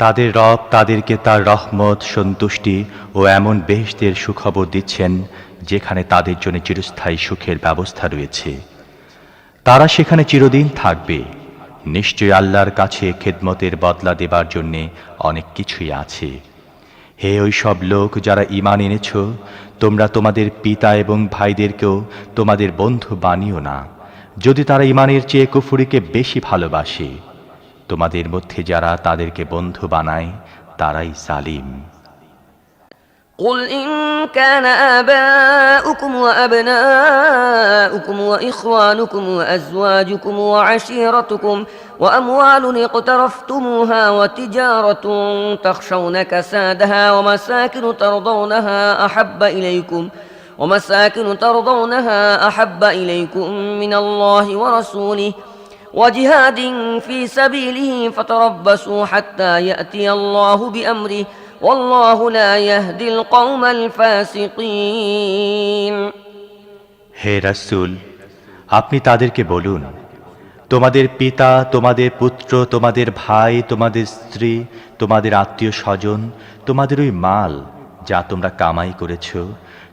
তাদের রব তাদেরকে তার রহমত, সন্তুষ্টি ও এমন বেহেশতের সুখবর দিচ্ছেন যেখানে তাদের জন্য চিরস্থায়ী সুখের ব্যবস্থা রয়েছে। তারা সেখানে চিরদিন থাকবে। নিশ্চয়ই আল্লাহর কাছে খেদমতের বদলা দেবার জন্য অনেক কিছুই আছে। হে ওই সব লোক যারা ঈমান এনেছ, তোমরা তোমাদের পিতা এবং ভাইদেরকেও তোমাদের বন্ধু বানিও না, যদি তারা ঈমানের চেয়ে কুফরিকে বেশি ভালোবাসে। তোমাদের মধ্যে যারা তাদেরকে বন্ধু বানায় তারাই জালিম। قل إن كان آباؤكم وأبناؤكم وإخوانكم وأزواجكم وعشيرتكم وأموال اقترفتموها وتجارة تخشون كسادها ومساكن ترضونها أحب إليكم من الله ورسوله وجهاد في سبيله فتربصوا حتى يأتي الله بأمره والله لا يهدي القوم الفاسقين। হে রাসূল, আপনি তাদেরকে বলুন, তোমাদের পিতা, তোমাদের পুত্র, তোমাদের ভাই, তোমাদের স্ত্রী, তোমাদের আত্মীয় স্বজন, তোমাদের ওই মাল যা তোমরা কামাই করেছ,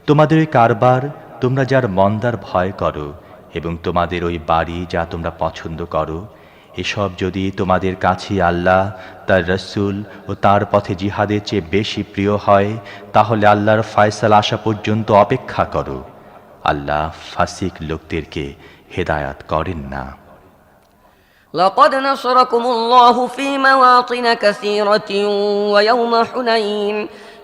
তোমাদের ওই কারবার তোমরা যার মন্দার ভয় করো, এবং তোমাদের ওই বাড়ি যা তোমরা পছন্দ করো, এসব যদি তোমাদের কাছে আল্লাহ, তার রসুল ও তার পথে জিহাদের চেয়ে বেশি প্রিয় হয়, তাহলে আল্লাহর ফয়সালা আসা পর্যন্ত অপেক্ষা করো। আল্লাহ ফাসিক লোকদেরকে হেদায়াত করেন না। لقد نصركم الله في مواطن كثيرة ويوم حنين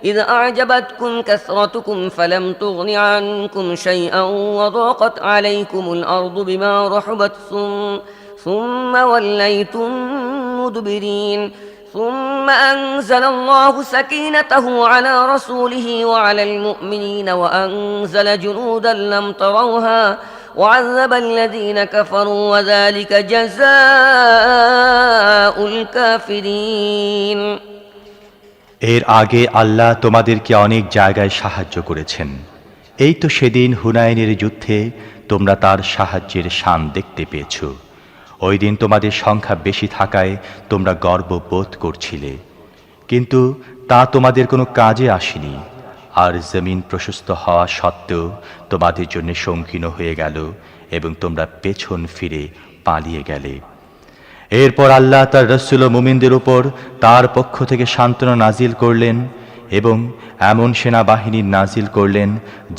إذ أعجبتكم كثرتكم فلم تغن عنكم شيئا وضاقت عليكم الأرض بما رحبت ثم وليتم مدبرين ثم أنزل الله سكينته على رسوله وعلى المؤمنين وأنزل جنودا لم تروها وعذب الذين كفروا وذلك جزاء الكافرين। এর আগে আল্লাহ তোমাদেরকে অনেক জায়গায় সাহায্য করেছেন। এই তো সেদিন হুনাইনের যুদ্ধে তোমরা তার সাহায্যের শান দেখতে পেয়েছ। ওই দিন তোমাদের সংখ্যা বেশি থাকায় তোমরা গর্ববোধ করছিলে, কিন্তু তা তোমাদের কোনো কাজে আসেনি। আর জমিন প্রশস্ত হওয়া সত্ত্বেও তোমাদের জন্য সংকীর্ণ হয়ে গেল এবং তোমরা পেছন ফিরে পালিয়ে গেলে। এরপর আল্লাহ তার রসুল ও মুমিনদের উপর তার পক্ষ থেকে সান্ত্বনা নাজিল করলেন এবং এমন সেনাবাহিনীর নাজিল করলেন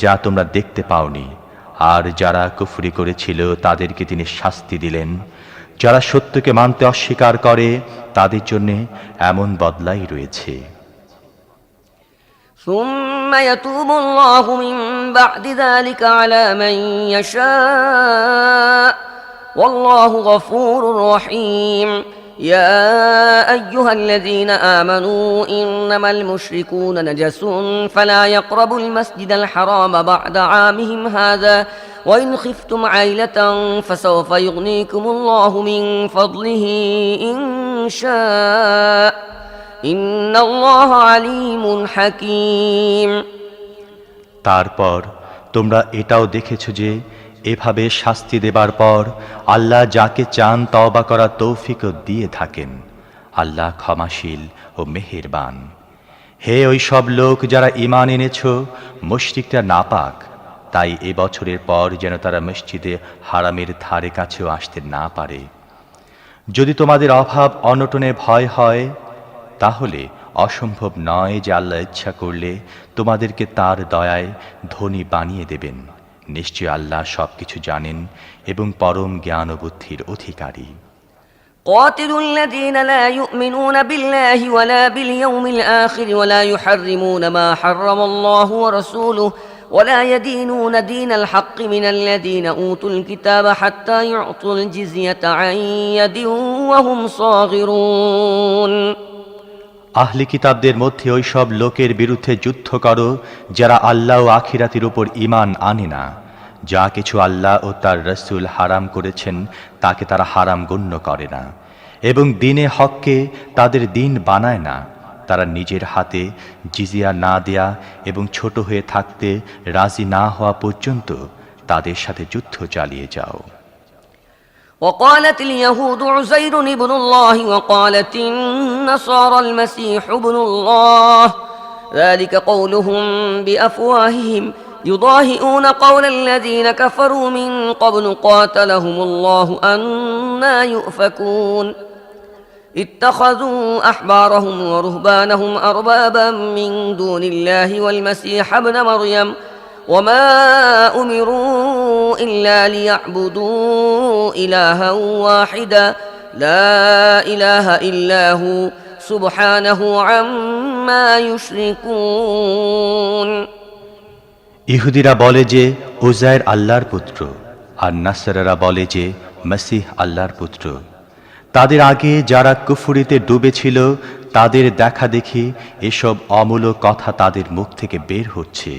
যা তোমরা দেখতে পাওনি। আর যারা কুফরি করেছিল তাদেরকে তিনি শাস্তি দিলেন। যারা সত্যকে মানতে অস্বীকার করে তাদের জন্য এমন বদলাই রয়েছে। ثم يتوب الله من بعد ذلك على من يشاء والله غفور رحيم يا أيها الذين آمنوا إنما المشركون نجس فلا يقربوا المسجد الحرام بعد عامهم هذا وإن خفتم عيلة فسوف يغنيكم الله من فضله إن شاء ইন্নাল্লাহ আলিমুন হাকীম। তারপর তোমরা এটাও দেখেছ যে এভাবে শাস্তি দেবার পর আল্লাহ যাকে চান তওবা করার তৌফিকও দিয়ে থাকেন। আল্লাহ ক্ষমাশীল ও মেহেরবান। হে ওই সব লোক যারা ঈমান এনেছ, মুশরিকরা নাপাক, তাই এ বছরের পর যেন তারা মসজিদে হারামের ধারে কাছেও আসতে না পারে। যদি তোমাদের অভাব অনটনের ভয় হয় তাহলে অসম্ভব নয় যে আল্লাহ ইচ্ছা করলে তোমাদেরকে তার দয়ায় ধনী বানিয়ে দেবেন। নিশ্চয় আল্লাহ সবকিছু জানেন এবং পরম জ্ঞান ও বুদ্ধির অধিকারী। قاتلوا الذين لا يؤمنون بالله ولا باليوم الآخر ولا يحرمون ما حرم الله ورسوله ولا يدينون دين الحق من الذين أوتوا الكتاب حتى يعطوا الجزية عن يد وهم صاغرون। আহলি কিতাবদের মধ্যে ওই সব লোকের বিরুদ্ধে যুদ্ধ করো যারা আল্লাহ ও আখিরাতের উপর ঈমান আনে না। যা কিছু আল্লাহ ও তার রসুল হারাম করেছেন তাকে তারা হারাম গণ্য করে না এবং দিনে হককে তাদের দিন বানায় না। তারা নিজের হাতে জিজিয়া না দেয়া এবং ছোট হয়ে থাকতে রাজি না হওয়া পর্যন্ত তাদের সাথে যুদ্ধ চালিয়ে যাও। وقالت اليهود عزير ابن الله وقالت النصارى المسيح ابن الله ذلك قولهم بأفواههم يضاهئون قول الذين كفروا من قبل قاتلهم الله أنا يؤفكون اتخذوا أحبارهم ورهبانهم أربابا من دون الله والمسيح ابن مريم وما أمروا إلا ليعبدوا إلها واحدا لا إله إلا هو سبحانه عما يشركون। ইহুদিরা বলে যে উজাইর আল্লাহর পুত্র, আর নাসারারা বলে যে মসিহ আল্লাহর পুত্র। তাদের আগে যারা কুফরিতে ডুবেছিল তাদের দেখা দেখি এসব অমূলক কথা তাদের মুখ থেকে বের হচ্ছে।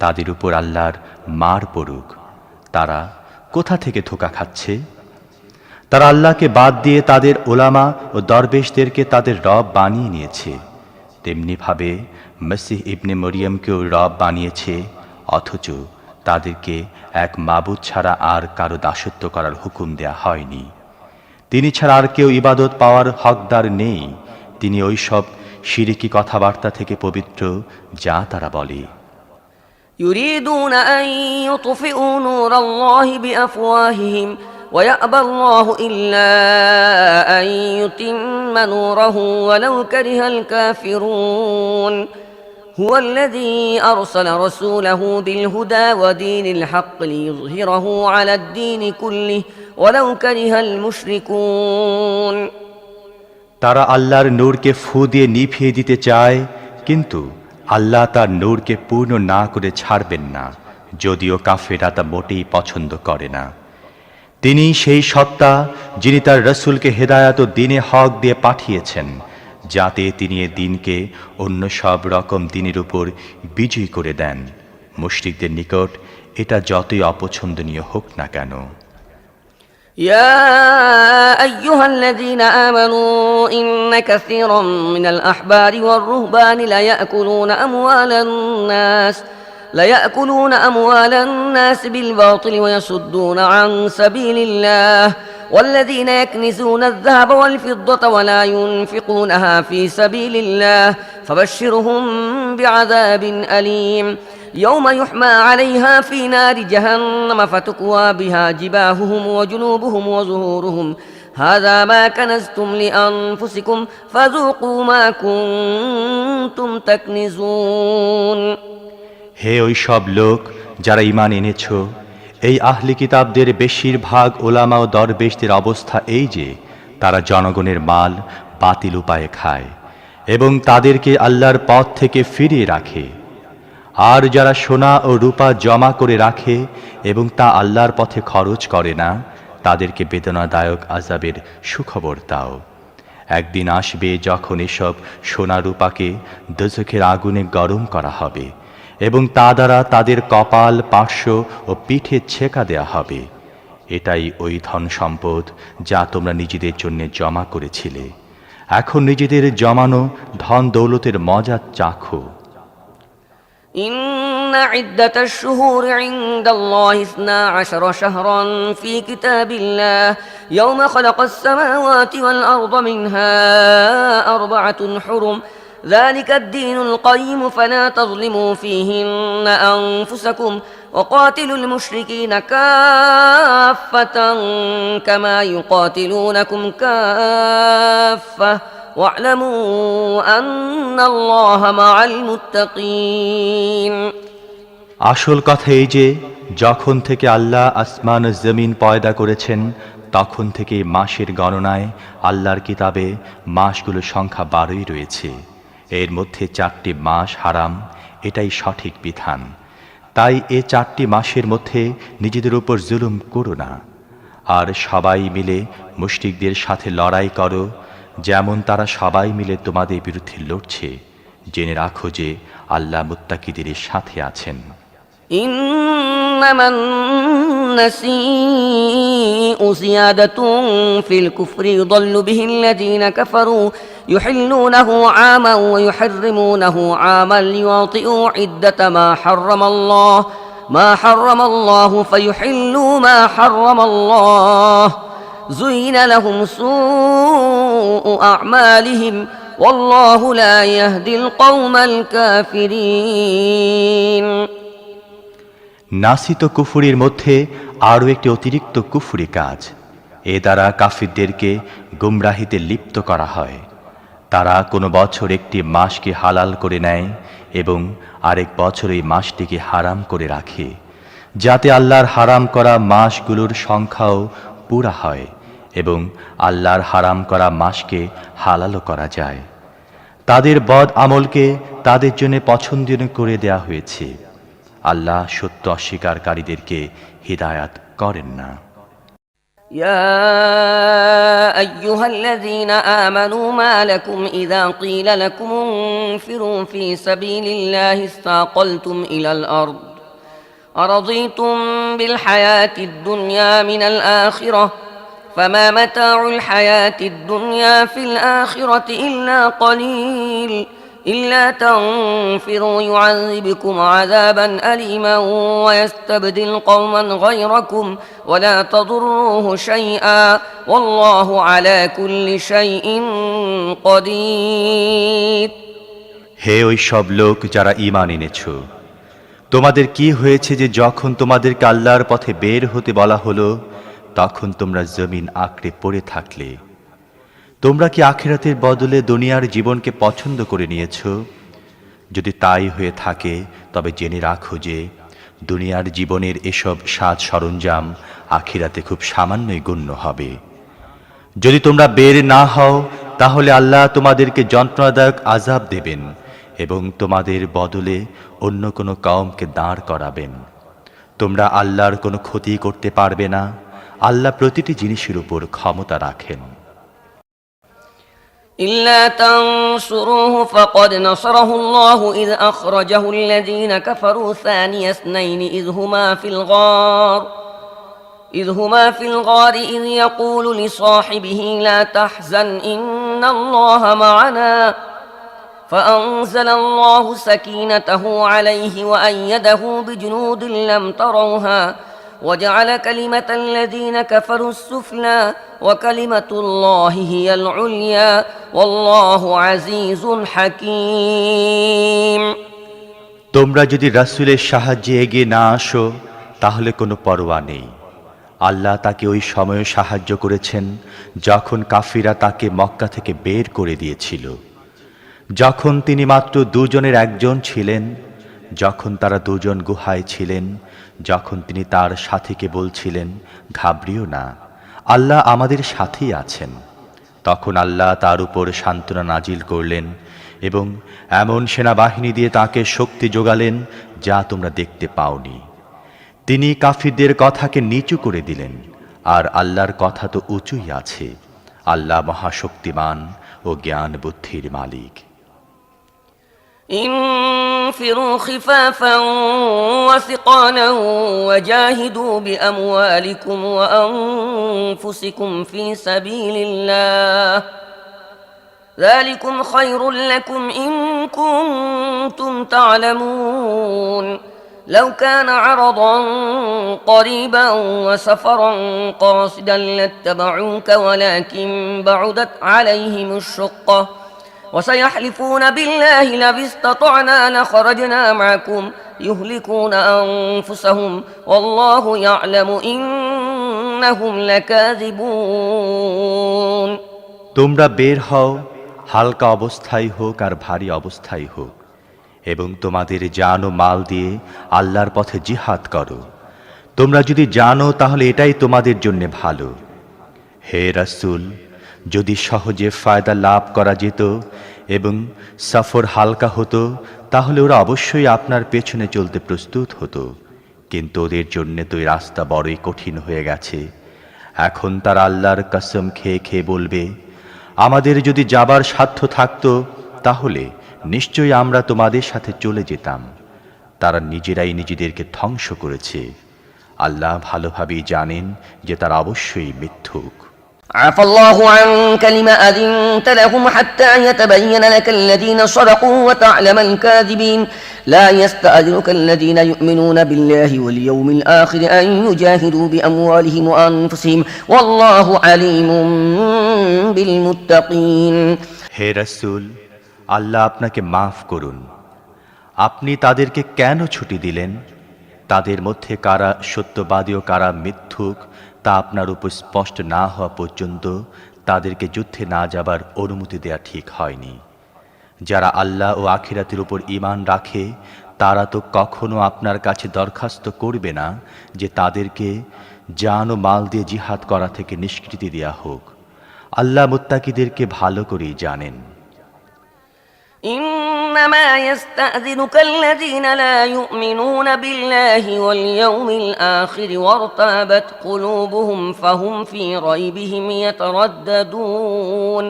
তাদের উপর আল্লাহর মার পড়ুক। তারা কোথা থেকে ধোঁকা খাচ্ছে? তারা আল্লাহকে বাদ দিয়ে তাদের ওলামা ও দরবেশদেরকে তাদের রব বানিয়ে নিয়েছে। তেমনিভাবে মসিহ ইবনে মরিয়মকেও রব বানিয়েছে, অথচ তাদেরকে এক মাবুদ ছাড়া আর কারো দাসত্ব করার হুকুম দেয়া হয়নি। তিনি ছাড়া আর কেউ ইবাদত পাওয়ার হকদার নেই। তিনি ওই সব শিরিকি কথাবার্তা থেকে পবিত্র যা তারা বলে। يريدون أن يطفئوا نور الله بأفواههم ويأبى الله إلا أن يتم نوره ولو كره الكافرون هو الذي أرسل رسوله بالهدى ودين الحق ليظهره على الدين كله ولو كره المشركون তারা আল্লাহর নূরকে ফু দিয়ে নিভিয়ে দিতে চায়, কিন্তু আল্লাহ তার নূরকে পূর্ণ না করে ছাড়বেন না, যদিও কাফেররা তা মোটেই পছন্দ করে না। তিনি সেই সত্তা যিনি তার রসুলকে হেদায়াত ও দ্বীনে হক দিয়ে পাঠিয়েছেন, যাতে তিনি এ দ্বীনকে অন্য সব রকম দ্বীনের উপর বিজয়ী করে দেন। মুশরিকদের নিকট এটা যতই অপছন্দনীয় হোক না কেন। يا أيها الذين آمنوا إن كثيرا من الأحبار والرهبان ليأكلون أموال الناس بالباطل ويصدون عن سبيل الله والذين يكنزون الذهب والفضة ولا ينفقونها في سبيل الله فبشرهم بعذاب أليم يوم يحمى عليها في نار جهنم فتكوى بها جباههم وجنوبهم وظهورهم هذا ما كنزتم لأنفسكم فذوقوا ما كنتم تكنزون হে ওই সব লোক যারা ঈমান এনেছ, এই আহলি কিতাবদের বেশিরভাগ ওলামা ও দরবেশদের অবস্থা এই যে তারা জনগণের মাল বাতিল উপায়ে খায় এবং তাদেরকে আল্লাহর পথ থেকে ফিরিয়ে রাখে। আর যারা সোনা ও রূপা জমা করে রাখে এবং তা আল্লাহর পথে খরচ করে না, তাদেরকে বেদনাদায়ক আযাবের সুখবর দাও। একদিন আসবে যখন এসব সোনা রূপাকে দোজখের আগুনে গরম করা হবে এবং তা দ্বারা তাদের কপাল, পার্শ্ব ও পিঠে ছেঁকা দেয়া হবে। এটাই ওই ধন সম্পদ যা তোমরা নিজেদের জন্য জমা করেছিলে। এখন নিজেদের জমানো ধন দৌলতের মজা চাখো। إن عدة الشهور عند الله 12 شهرا في كتاب الله يوم خلق السماوات والأرض منها 4 حرم ذلك الدين القيم فلا تظلموا فيهن أنفسكم وقاتلوا المشركين كافة كما يقاتلونكم كافة واعلموا أن الله مع المتقين আসল কথা এই যে যখন থেকে আল্লাহ আসমান ও জমিন পয়দা করেছেন, তখন থেকে মাসের গণনায় আল্লাহর কিতাবে মাসগুলোর সংখ্যা 12ই রয়েছে। এর মধ্যে 4টি মাস হারাম, এটাই সঠিক বিধান। তাই এ 4টি মাসের মধ্যে নিজেদের উপর জুলুম করো না, আর সবাই মিলে মুশরিকদের সাথে লড়াই করো, যেমন তারা সবাই মিলে তোমাদের বিরুদ্ধে লড়ছে। জেনে রাখো যে আল্লাহ মুত্তাকিদের সাথে আছেন। إنما النسيء زيادة في الكفر يضل به الذين كفروا يحلونه عاما ويحرمونه عاما ليواطئوا عدة ما حرم الله فيحلوا ما حرم الله زين لهم سوء أعمالهم والله لا يهدي القوم الكافرين নাসিত কুফুরির মধ্যে আরও একটি অতিরিক্ত কুফুরি কাজ। এ দ্বারা কাফিরদেরকে গুমরাহিতে লিপ্ত করা হয়। তারা কোনো বছর একটি মাসকে হালাল করে নেয় এবং আরেক বছর এই মাসটিকে হারাম করে রাখে, যাতে আল্লাহর হারাম করা মাসগুলোর সংখ্যাও পুরা হয় এবং আল্লাহর হারাম করা মাসকে হালালও করা যায়। তাদের বদ আমলকে তাদের জন্য পছন্দনীয় করে দেয়া হয়েছে। আল্লাহ সত্য অস্বীকারীদেরকে হিদায়াত করেন না। يا أيها الذين آمنوا ما لكم إذا قيل لكم انفروا في سبيل الله استاقلتم إلى الأرض أرضيتم بالحياة الدنيا من الآخرة فما متاع الحياة الدنيا في الآخرة إلا قليل إلا تنفروا يعذبكم عذابا أليما ويستبدل قوما غيركم ولا تضروه شيئا والله على كل شيء قدير হে ওই সব লোক যারা ঈমান এনেছ, তোমাদের কি হয়েছে যে যখন তোমাদেরকে আল্লাহর পথে বের হতে বলা হলো তখন তোমরা জমিন আঁকড়ে পড়ে থাকলে? তোমরা কি আখিরাতের বদলে দুনিয়ার জীবনকে পছন্দ করে নিয়েছ? যদি তাই হয়ে থাকে তবে জেনে রাখো যে দুনিয়ার জীবনের এসব সাজ সরঞ্জাম আখিরাতে খুব সামান্যই গণ্য হবে। যদি তোমরা বের না হও তাহলে আল্লাহ তোমাদেরকে যন্ত্রণাদায়ক আযাব দেবেন এবং তোমাদের বদলে অন্য কোনো কওমকে দাঁড় করাবেন। তোমরা আল্লাহর কোনো ক্ষতি করতে পারবে না। আল্লাহ প্রতিটি জিনিসের উপর ক্ষমতা রাখেন। إلا تنصروه فقد نصره الله إذ أخرجه الذين كفروا ثاني اثنين إذ هما في الغار إذ يقول لصاحبه لا تحزن إن الله معنا فأنزل الله سكينته عليه وأيده بجنود لم تروها وجعل كلمة الذين كفروا السفلى وكلمة الله هي العليا والله عزيز حكيم তোমরা যদি রাসূলের সাহায্যে এগিয়ে না আসো তাহলে কোনো পরোয়া নেই। আল্লাহ তাকে ওই সময়ে সাহায্য করেছেন যখন কাফিরা তাকে মক্কা থেকে বের করে দিয়েছিল, যখন তিনি মাত্র দুজনের একজন ছিলেন, যখন তারা দুজন গুহায় ছিলেন, যখন তিনি তার সাথীকে বলছিলেন ঘাবড়িও না, আল্লাহ আমাদের সাথেই আছেন। তখন আল্লাহ তার উপর সান্ত্বনা নাজিল করলেন এবং এমন সেনাবাহিনী দিয়ে তাকে শক্তি যোগালেন যা তোমরা দেখতে পাওনি। তিনি কাফিরদের কথাকে নিচু করে দিলেন, আর আল্লাহর কথা তো উঁচুই আছে। আল্লাহ মহাশক্তিমান ও জ্ঞান বুদ্ধির মালিক। انفروا خفافا وثقالا وجاهدوا بأموالكم وأنفسكم في سبيل الله ذلكم خير لكم إن كنتم تعلمون لو كان عرضا قريبا وسفرا قاصدا لاتبعوك ولكن بعدت عليهم الشقة وسيحلفون بالله لو استطعنا لخرجنا معكم يهلكون أنفسهم والله يعلم إنهم لكاذبون তোমরা বের হও, হালকা অবস্থায় হোক আর ভারী অবস্থায় হোক, এবং তোমাদের জান ও মাল দিয়ে আল্লাহর পথে জিহাদ করো। তোমরা যদি জানো তাহলে এটাই তোমাদের জন্য ভালো। হে রাসূল, যদি সহজে ফায়দা লাভ করা যেত এবং সফর হালকা হতো তাহলে ওরা অবশ্যই আপনার পেছনে চলতে প্রস্তুত হতো, কিন্তু ওদের জন্য তো এই রাস্তা বড়ই কঠিন হয়ে গেছে। এখন তারা আল্লাহর কসম খেয়ে খেয়ে বলবে, আমাদের যদি যাবার সাধ্য থাকতো তাহলে নিশ্চয়ই আমরা তোমাদের সাথে চলে যেতাম। তারা নিজেরাই নিজেদেরকে ধ্বংস করেছে। আল্লাহ ভালোভাবেই জানেন যে তারা অবশ্যই মিথ্যুক। عفى الله عنك لما أذنت لهم حتى يتبين لك الذين صدقوا وتعلم الكاذبين لا يستأذنك الذين يؤمنون بالله واليوم الآخر أن يجاهدوا بأموالهم وأنفسهم والله عليم بالمتقين হে রাসূল, আল্লাহ আপনাকে মাফ করুন। আপনি তাদেরকে কেন ছুটি দিলেন? তাদের মধ্যে কারা সত্যবাদী ও কারা মিথ্যুক তা আপনার উপর স্পষ্ট না হওয়া পর্যন্ত তাদেরকে যুদ্ধে না যাবার অনুমতি দেয়া ঠিক হয়নি। যারা আল্লাহ ও আখিরাতের উপর ঈমান রাখে তারা তো কখনো আপনার কাছে দরখাস্ত করবে না যে তাদেরকে জান ও মাল দিয়ে জিহাদ করা থেকে নিষ্কৃতি দেয়া হোক। আল্লাহ মুত্তাকিদেরকে ভালো করেই জানেন। إنما يستأذنك الذين لا يؤمنون بالله واليوم الآخر وارتابت قلوبهم فهم في ريبهم يترددون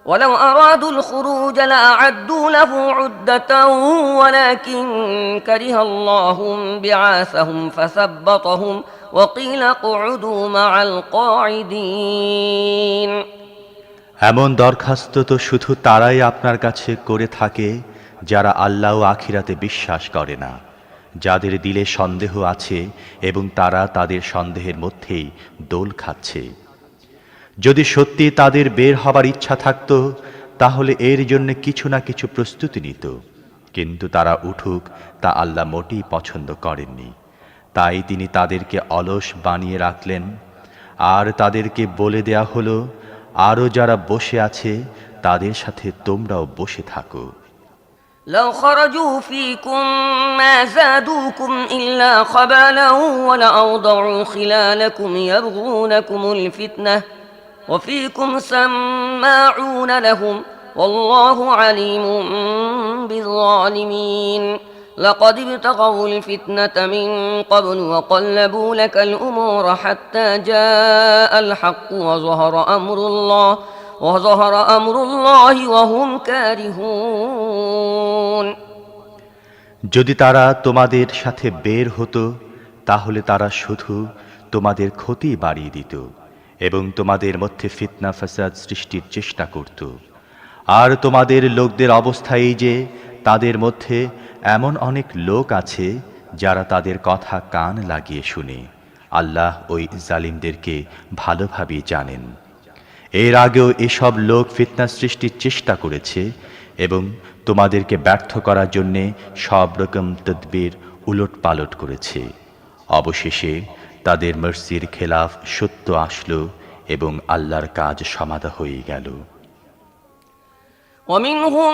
ولو أرادوا الخروج لأعدوا له عدة ولكن كره الله بعاثهم فثبطهم وقيل اقعدوا مع القاعدين এমন দরখাস্ত তো শুধু তারাই আপনার কাছে করে থাকে যারা আল্লাহ ও আখিরাতে বিশ্বাস করে না, যাদের দিলে সন্দেহ আছে এবং তারা তাদের সন্দেহের মধ্যেই দোল খাচ্ছে। যদি সত্যি তাদের বের হবার ইচ্ছা থাকত তাহলে এর জন্য কিছু না কিছু প্রস্তুতি নিত, কিন্তু তারা উঠুক তা আল্লাহ মোটেই পছন্দ করেননি। তাই তিনি তাদেরকে অলস বানিয়ে রাখলেন। আর তাদেরকে বলে দেয়া হলো, আরও যারা বসে আছে তাদের সাথে তোমরাও বসে থাকো। لو خرجوا فيكم ما زادوكم إلا خبالا ولأوضعوا خلالكم يبغونكم الفتنة وفيكم سماعون لهم والله عليم بالظالمين لقد ابتغوا الفتنة من قبل وقلبوا لك الأمور حتى جاء الحق وظهر أمر الله وهم كارهون। যদি তারা তোমাদের সাথে বের হতো তাহলে তারা শুধু তোমাদের ক্ষতি বাড়িয়ে দিত এবং তোমাদের মধ্যে ফিতনা ফাসাদ সৃষ্টির চেষ্টা করত। আর তোমাদের লোকদের অবস্থা এই যে তাদের মধ্যে এমন অনেক লোক আছে যারা তাদের কথা কান লাগিয়ে শুনে। আল্লাহ ওই জালিমদেরকে ভালোভাবেই জানেন। এর আগেও এসব লোক ফিতনা সৃষ্টির চেষ্টা করেছে এবং তোমাদেরকে ব্যর্থ করার জন্যে সব রকম তদবির উলটপালট করেছে। অবশেষে তাদের মর্সির খেলাফ সত্য আসলো এবং আল্লাহর কাজ সমাধা হয়ে গেল। ومنهم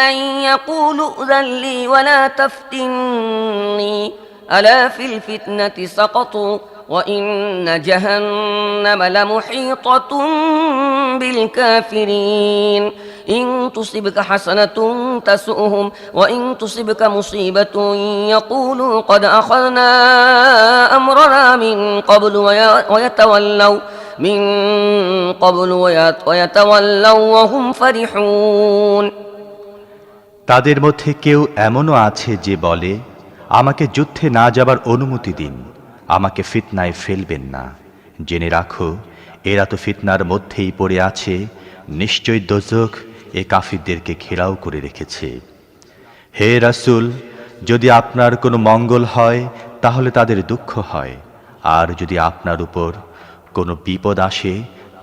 من يقول ائذن لي ولا تفتني ألا في الفتنة سقطوا وإن جهنم لمحيطة بالكافرين إن تصبك حسنة تسؤهم وإن تصبك مصيبة يقولوا قد أخذنا أمرنا من قبل ويتولوا وهم فرحون। তাদের মধ্যে কেউ এমনও আছে যে বলে, আমাকে যুদ্ধে না যাবার অনুমতি দিন, আমাকে ফিতনায় ফেলবেন না। জেনে রাখো, এরা তো ফিতনার মধ্যেই পড়ে আছে। নিশ্চয় দোজখ এ কাফিরদেরকে ঘেরাও করে রেখেছে। হে রাসূল, যদি আপনার কোনো মঙ্গল হয় তাহলে তাদের দুঃখ হয়, আর যদি আপনার উপর কোনো বিপদ আসে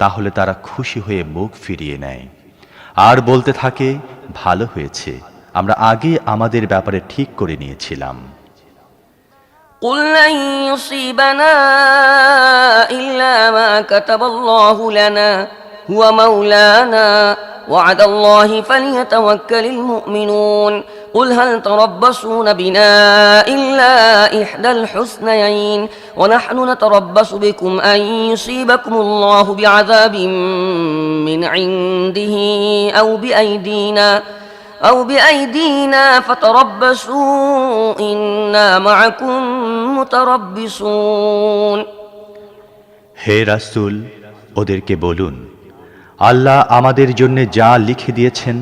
তাহলে তারা খুশি হয়ে মুখ ফিরিয়ে নেয় আর বলতে থাকে, ভালো হয়েছে, আমরা আগে আমাদের ব্যাপারে ঠিক করে নিয়েছিলাম। قل لن يصيبنا إلا ما كتب الله لنا هو مولانا وعلى الله فليتوكل المؤمنون قل هل تربصون بنا إلا إحدى الحسنيين ونحن نتربص بكم أن يصيبكم الله بعذاب من عنده أو بأيدينا فتربصوا إنا معكم متربصون। হে রাসূল, ওদেরকে বলুন, আল্লাহ আমাদের জন্য যা লিখে দিয়েছেন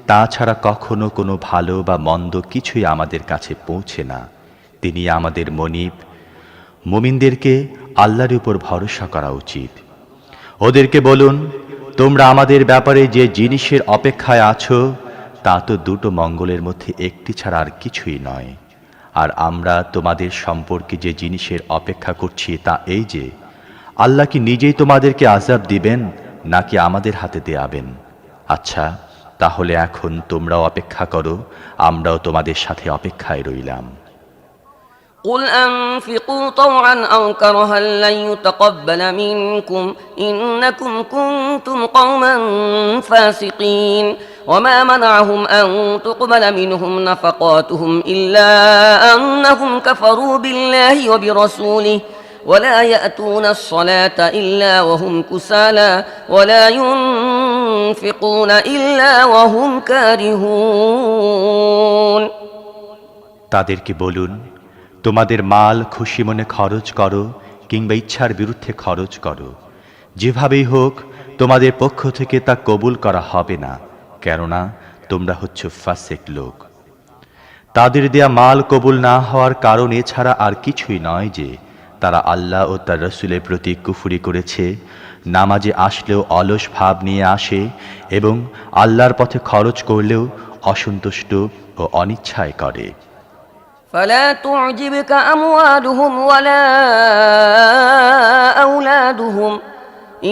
তা ছাড়া কখনো কোনো ভালো বা মন্দ কিছুই আমাদের কাছে পৌঁছে না। তিনি আমাদের মনিব। মুমিনদেরকে আল্লাহর উপর ভরসা করা উচিত। ওদেরকে বলুন, তোমরা আমাদের ব্যাপারে যে জিনিসের অপেক্ষায় আছো তা তো দুটো মঙ্গলের মধ্যে একটি ছাড়া আর কিছুই নয়। আর আমরা তোমাদের সম্পর্কে যে জিনিসের অপেক্ষা করছি তা এই যে, আল্লাহ কি নিজেই তোমাদেরকে আযাব দিবেন নাকি আমাদের হাতে দেয়াবেন? আচ্ছা, তাহলে এখন তোমরাও অপেক্ষা করো, আমরাও তোমাদের সাথে অপেক্ষায় রইলাম। قل أنفقوا طوعا أو كرها لن يتقبل منكم إنكم كنتم قوما فاسقين وما منعهم أن تقبل منهم نفقاتهم إلا أنهم كفروا بالله وبرسوله ولا يأتون الصلاة إلا وهم كسالى ولا ينفقون إلا وهم كارهون। তাদেরকে বলুন, তোমাদের মাল খুশি মনে খরচ করো কিংবা ইচ্ছার বিরুদ্ধে খরচ করো, যেভাবেই হোক তোমাদের পক্ষ থেকে তা কবুল করা হবে না, কেননা তোমরা হচ্ছ ফাসিক লোক। তাদের দেয়া মাল কবুল না হওয়ার কারণ এছাড়া আর কিছুই নয় যে তারা আল্লাহ ও তার রাসূলের প্রতি কুফরি করেছে, নামাজে আসলেও অলস ভাব নিয়ে আসে এবং আল্লাহর পথে খরচ করলেও অসন্তুষ্ট ও অনিচ্ছায় করে। فلا تعجبك أموالهم ولا أولادهم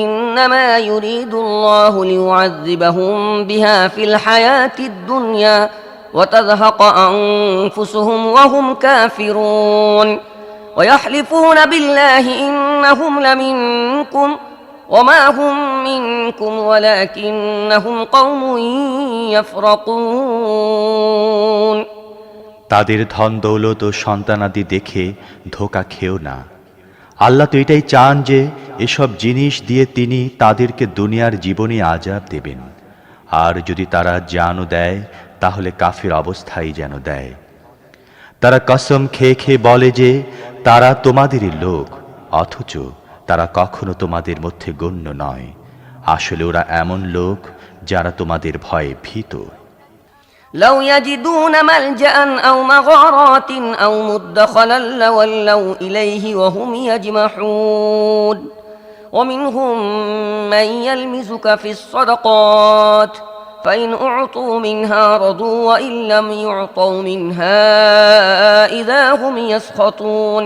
إنما يريد الله ليعذبهم بها في الحياة الدنيا وتزهق أنفسهم وهم كافرون ويحلفون بالله إنهم لمنكم وما هم منكم ولكنهم قوم يفرقون তাদের ধন দৌলত ও সন্তানাদি দেখে ধোঁকা খেও না। আল্লাহ তো এটাই চান যে এসব জিনিস দিয়ে তিনি তাদেরকে দুনিয়ার জীবনে আযাব দেবেন, আর যদি তারা জানও দেয় তাহলে কাফির অবস্থায় যেন দেয়। তারা কসম খেয়ে খেয়ে বলে যে তারা তোমাদেরই লোক, অথচ তারা কখনো তোমাদের মধ্যে গণ্য নয়। আসলে ওরা এমন লোক যারা তোমাদের ভয়ে ভীত। لو يجدون ملجأ أو مغارات أو مدخلا لولوا إليه وهم يجمحون ومنهم من يلمزك في الصدقات فإن أعطوا منها رضوا وإن لم يعطوا منها إذا هم يسخطون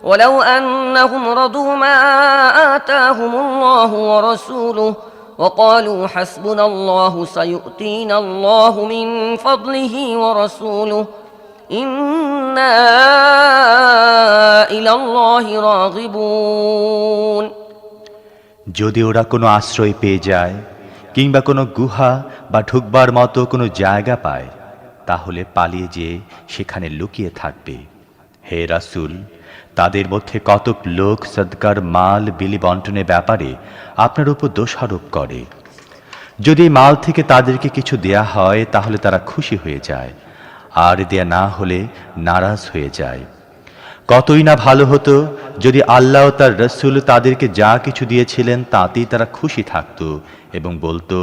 ولو أنهم رضوا ما آتاهم الله ورسوله وقالوا حسبنا الله سيؤتينا الله من فضله ورسوله إنا إلى الله راغبون যদি ওরা কোনো আশ্রয় পেয়ে যায় কিংবা কোনো গুহা বা ঢুকবার মতো কোনো জায়গা পায়, তাহলে পালিয়ে যেয়ে সেখানে লুকিয়ে থাকবে। হে রাসূল, তাদের মধ্যে কতক লোক সদকার মাল বিলি বন্টনের ব্যাপারে আপনার উপর দোষারোপ করে। যদি মাল থেকে তাদেরকে কিছু দেয়া হয় তাহলে তারা খুশি হয়ে যায়, আর দেয়া না হলে নারাজ হয়ে যায়। কতই না ভালো হতো যদি আল্লাহ ও তার রাসূল তাদেরকে যা কিছু দিয়েছিলেন তাতেই তারা খুশি থাকত এবং বলতো,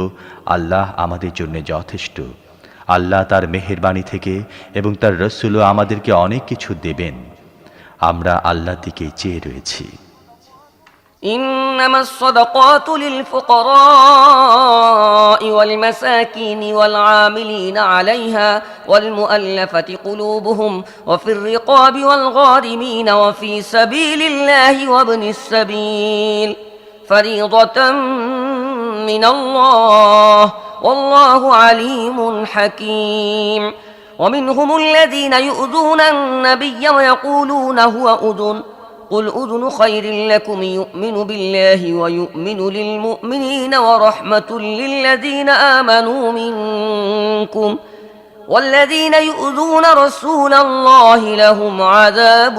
আল্লাহ আমাদের জন্য যথেষ্ট। আল্লাহ তার মেহেরবানি থেকে এবং তার রাসূলও আমাদেরকে অনেক কিছু দেবেন। আমরা আল্লাহর দিকেই চেয়ে রয়েছি। إنما الصدقات للفقراء والمساكين والعاملين عليها والمؤلفة قلوبهم وفي الرقاب والغارمين وفي سبيل الله وابن السبيل فريضة من الله والله عليم حكيم ومنهم الذين يؤذون النبي ويقولون هو أذن قل أذن خير لكم يؤمن بالله ويؤمن للمؤمنين ورحمة للذين آمنوا منكم والذين يؤذون رسول الله لهم عذاب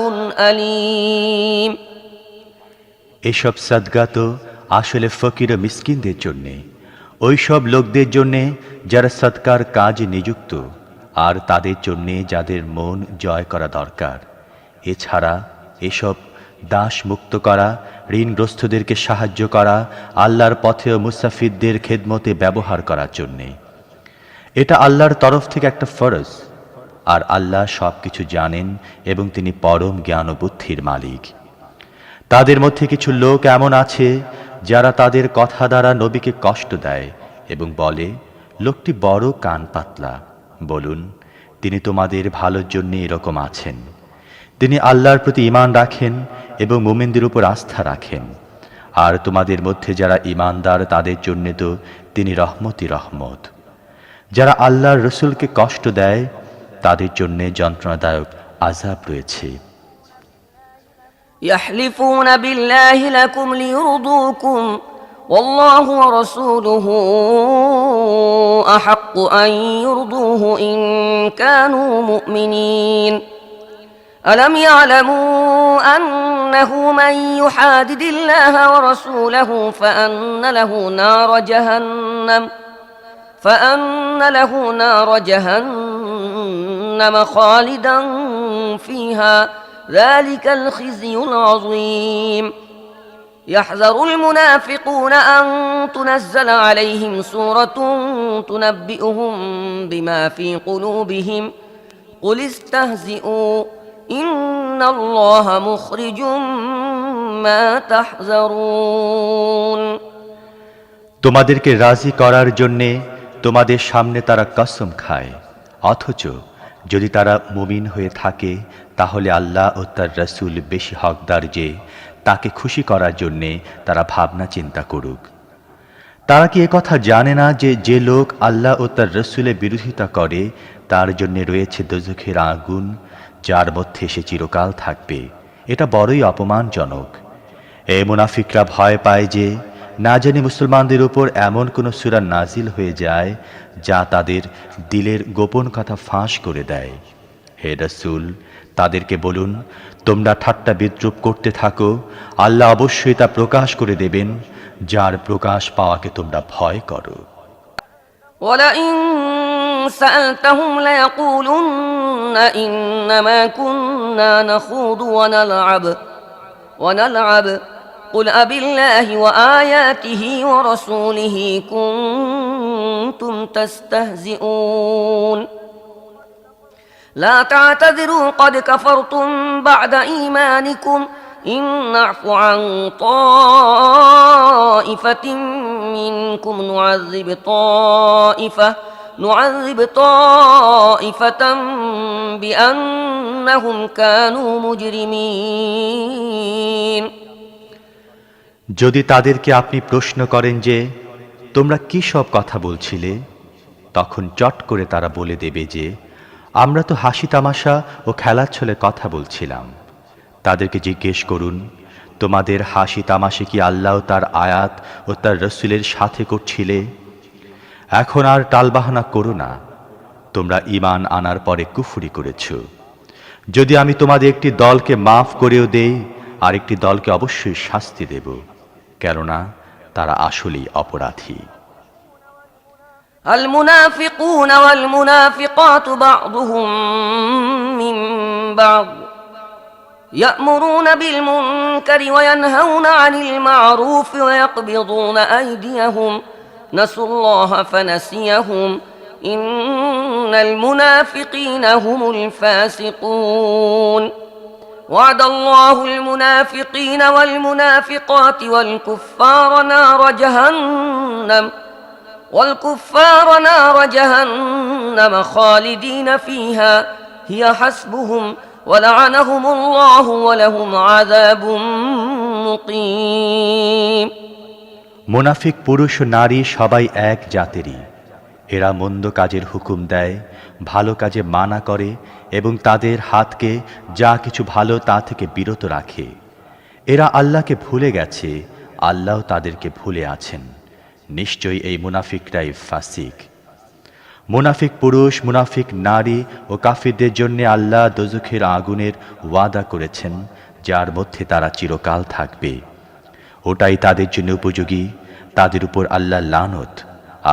أليم এসব সাদকা তো আসলে ফকির ও মিসকিনদের জন্যে, ওই সব লোকদের জন্যে যারা সদকার কাজে নিযুক্ত, আর তাদের জন্যে যাদের মন জয় করা দরকার। এছাড়া এসব দাস মুক্ত করা, ঋণগ্রস্তদেরকে সাহায্য করা, আল্লাহর পথে ও মুসাফিরদের খেদমতে ব্যবহার করার জন্যে। এটা আল্লাহর তরফ থেকে একটা ফরজ, আর আল্লাহ সব কিছু জানেন এবং তিনি পরম জ্ঞান ও বুদ্ধির মালিক। তাদের মধ্যে কিছু লোক এমন আছে যারা তাদের কথা দ্বারা নবীকে কষ্ট দেয় এবং বলে, লোকটি বড় কান পাতলা। বলুন, তিনি তোমাদের ভালোর জন্য এরকম আছেন। তিনি আল্লাহর প্রতি ঈমান রাখেন এবং মুমিনদের উপর আস্থা রাখেন, আর তোমাদের মধ্যে যারা ঈমানদার তাদের জন্য তো তিনি রহমতই রহমত। যারা আল্লাহর রাসূলকে কষ্ট দেয় তাদের জন্য যন্ত্রণাদায়ক আযাব রয়েছে। يحلفون بالله لكم ليرضوكم والله ورسوله أحق أن يرضوه إن كانوا مؤمنين ألم يعلموا أنه من يحادد الله ورسوله فأن له نار جهنم خالدا فيها ذلك الخزي العظيم يحذر المنافقون أن تنزل عليهم سورة تنبئهم بما في قلوبهم قل استهزئوا إن الله مخرج ما تحذرون তোমাদেরকে রাজি করার জন্যে তোমাদের সামনে তারা কসম খায়, অথচ যদি তারা মুমিন হয়ে থাকে তাহলে আল্লাহ ও তার রাসূল বেশি হকদার যে তাকে খুশি করার জন্যে তারা ভাবনা চিন্তা করুক। তারা কি একথা জানে না যে যে লোক আল্লাহ ও তার রাসূলের বিরোধিতা করে তার জন্য রয়েছে দোজখের আগুন, যার মধ্যে সে চিরকাল থাকবে? এটা বড়ই অপমানজনক। এই মুনাফিকরা ভয় পায় যে না জানি মুসলমানদের উপর এমন কোনো সূরা নাজিল হয়ে যায় যা তাদের দিলের গোপন কথা ফাঁস করে দেয়। হে রাসূল, তাদেরকে বলুন, তোমরা ঠাট্টা বিদ্রূপ করতে থাকো, আল্লাহ অবশ্যই তা প্রকাশ করে দেবেন, যার প্রকাশ পাওয়াকে তোমরা ভয় করো। ولئن سألتهم ليقولن إنما كنا نخوض ونلعب قل أبالله وآياته ورسوله كنتم تستهزئون لا تعتذروا قد كفرتم بعد إيمانكم إن نعف عن طائفة منكم نعذب طائفة بأنهم كانوا مجرمين যদি তাদেরকে আপনি প্রশ্ন করেন যে তোমরা কি সব কথা বলছিলে, তখন চট করে তারা বলে দেবে যে আমরা তো হাসি তামাশা ও খেলার ছলে কথা বলছিলাম। তাদেরকে জিজ্ঞেস করুন, তোমাদের হাসি তামাশে কি আল্লাহ তার আয়াত ও তার রাসূলের সাথে করছিলে? এখন আর টালবাহানা করো না, তোমরা ঈমান আনার পরে কুফরি করেছ। যদি আমি তোমাদের একটি দলকে মাফ করেও দেই, আর একটি দলকে অবশ্যই শাস্তি দেব, কেননা তারা আসলেই অপরাধী। المنافقون والمنافقات بعضهم من بعض يأمرون بالمنكر وينهون عن المعروف ويقبضون أيديهم نسوا الله فنسيهم إن المنافقين هم الفاسقون وعد الله المنافقين والمنافقات والكفار نار جهنم خالدين فيها هي حسبهم ولعنهم الله ولهم عذاب مقيم মুনাফিক পুরুষ ও নারী সবাই এক জাতেরই। এরা মন্দ কাজের হুকুম দেয়, ভালো কাজে মানা করে এবং তাদের হাতকে যা কিছু ভালো তা থেকে বিরত রাখে। এরা আল্লাহকে ভুলে গেছে, আল্লাহ তাদেরকে ভুলে আছেন। নিশ্চয়ই এই মুনাফিকরাই ফাসিক। মুনাফিক পুরুষ, মুনাফিক নারী ও কাফিরদের জন্য আল্লাহ দোজখের আগুনের ওয়াদা করেছেন, যার মধ্যে তারা চিরকাল থাকবে। ওটাই তাদের জন্য উপযোগী, তাদের উপর আল্লাহ লানত,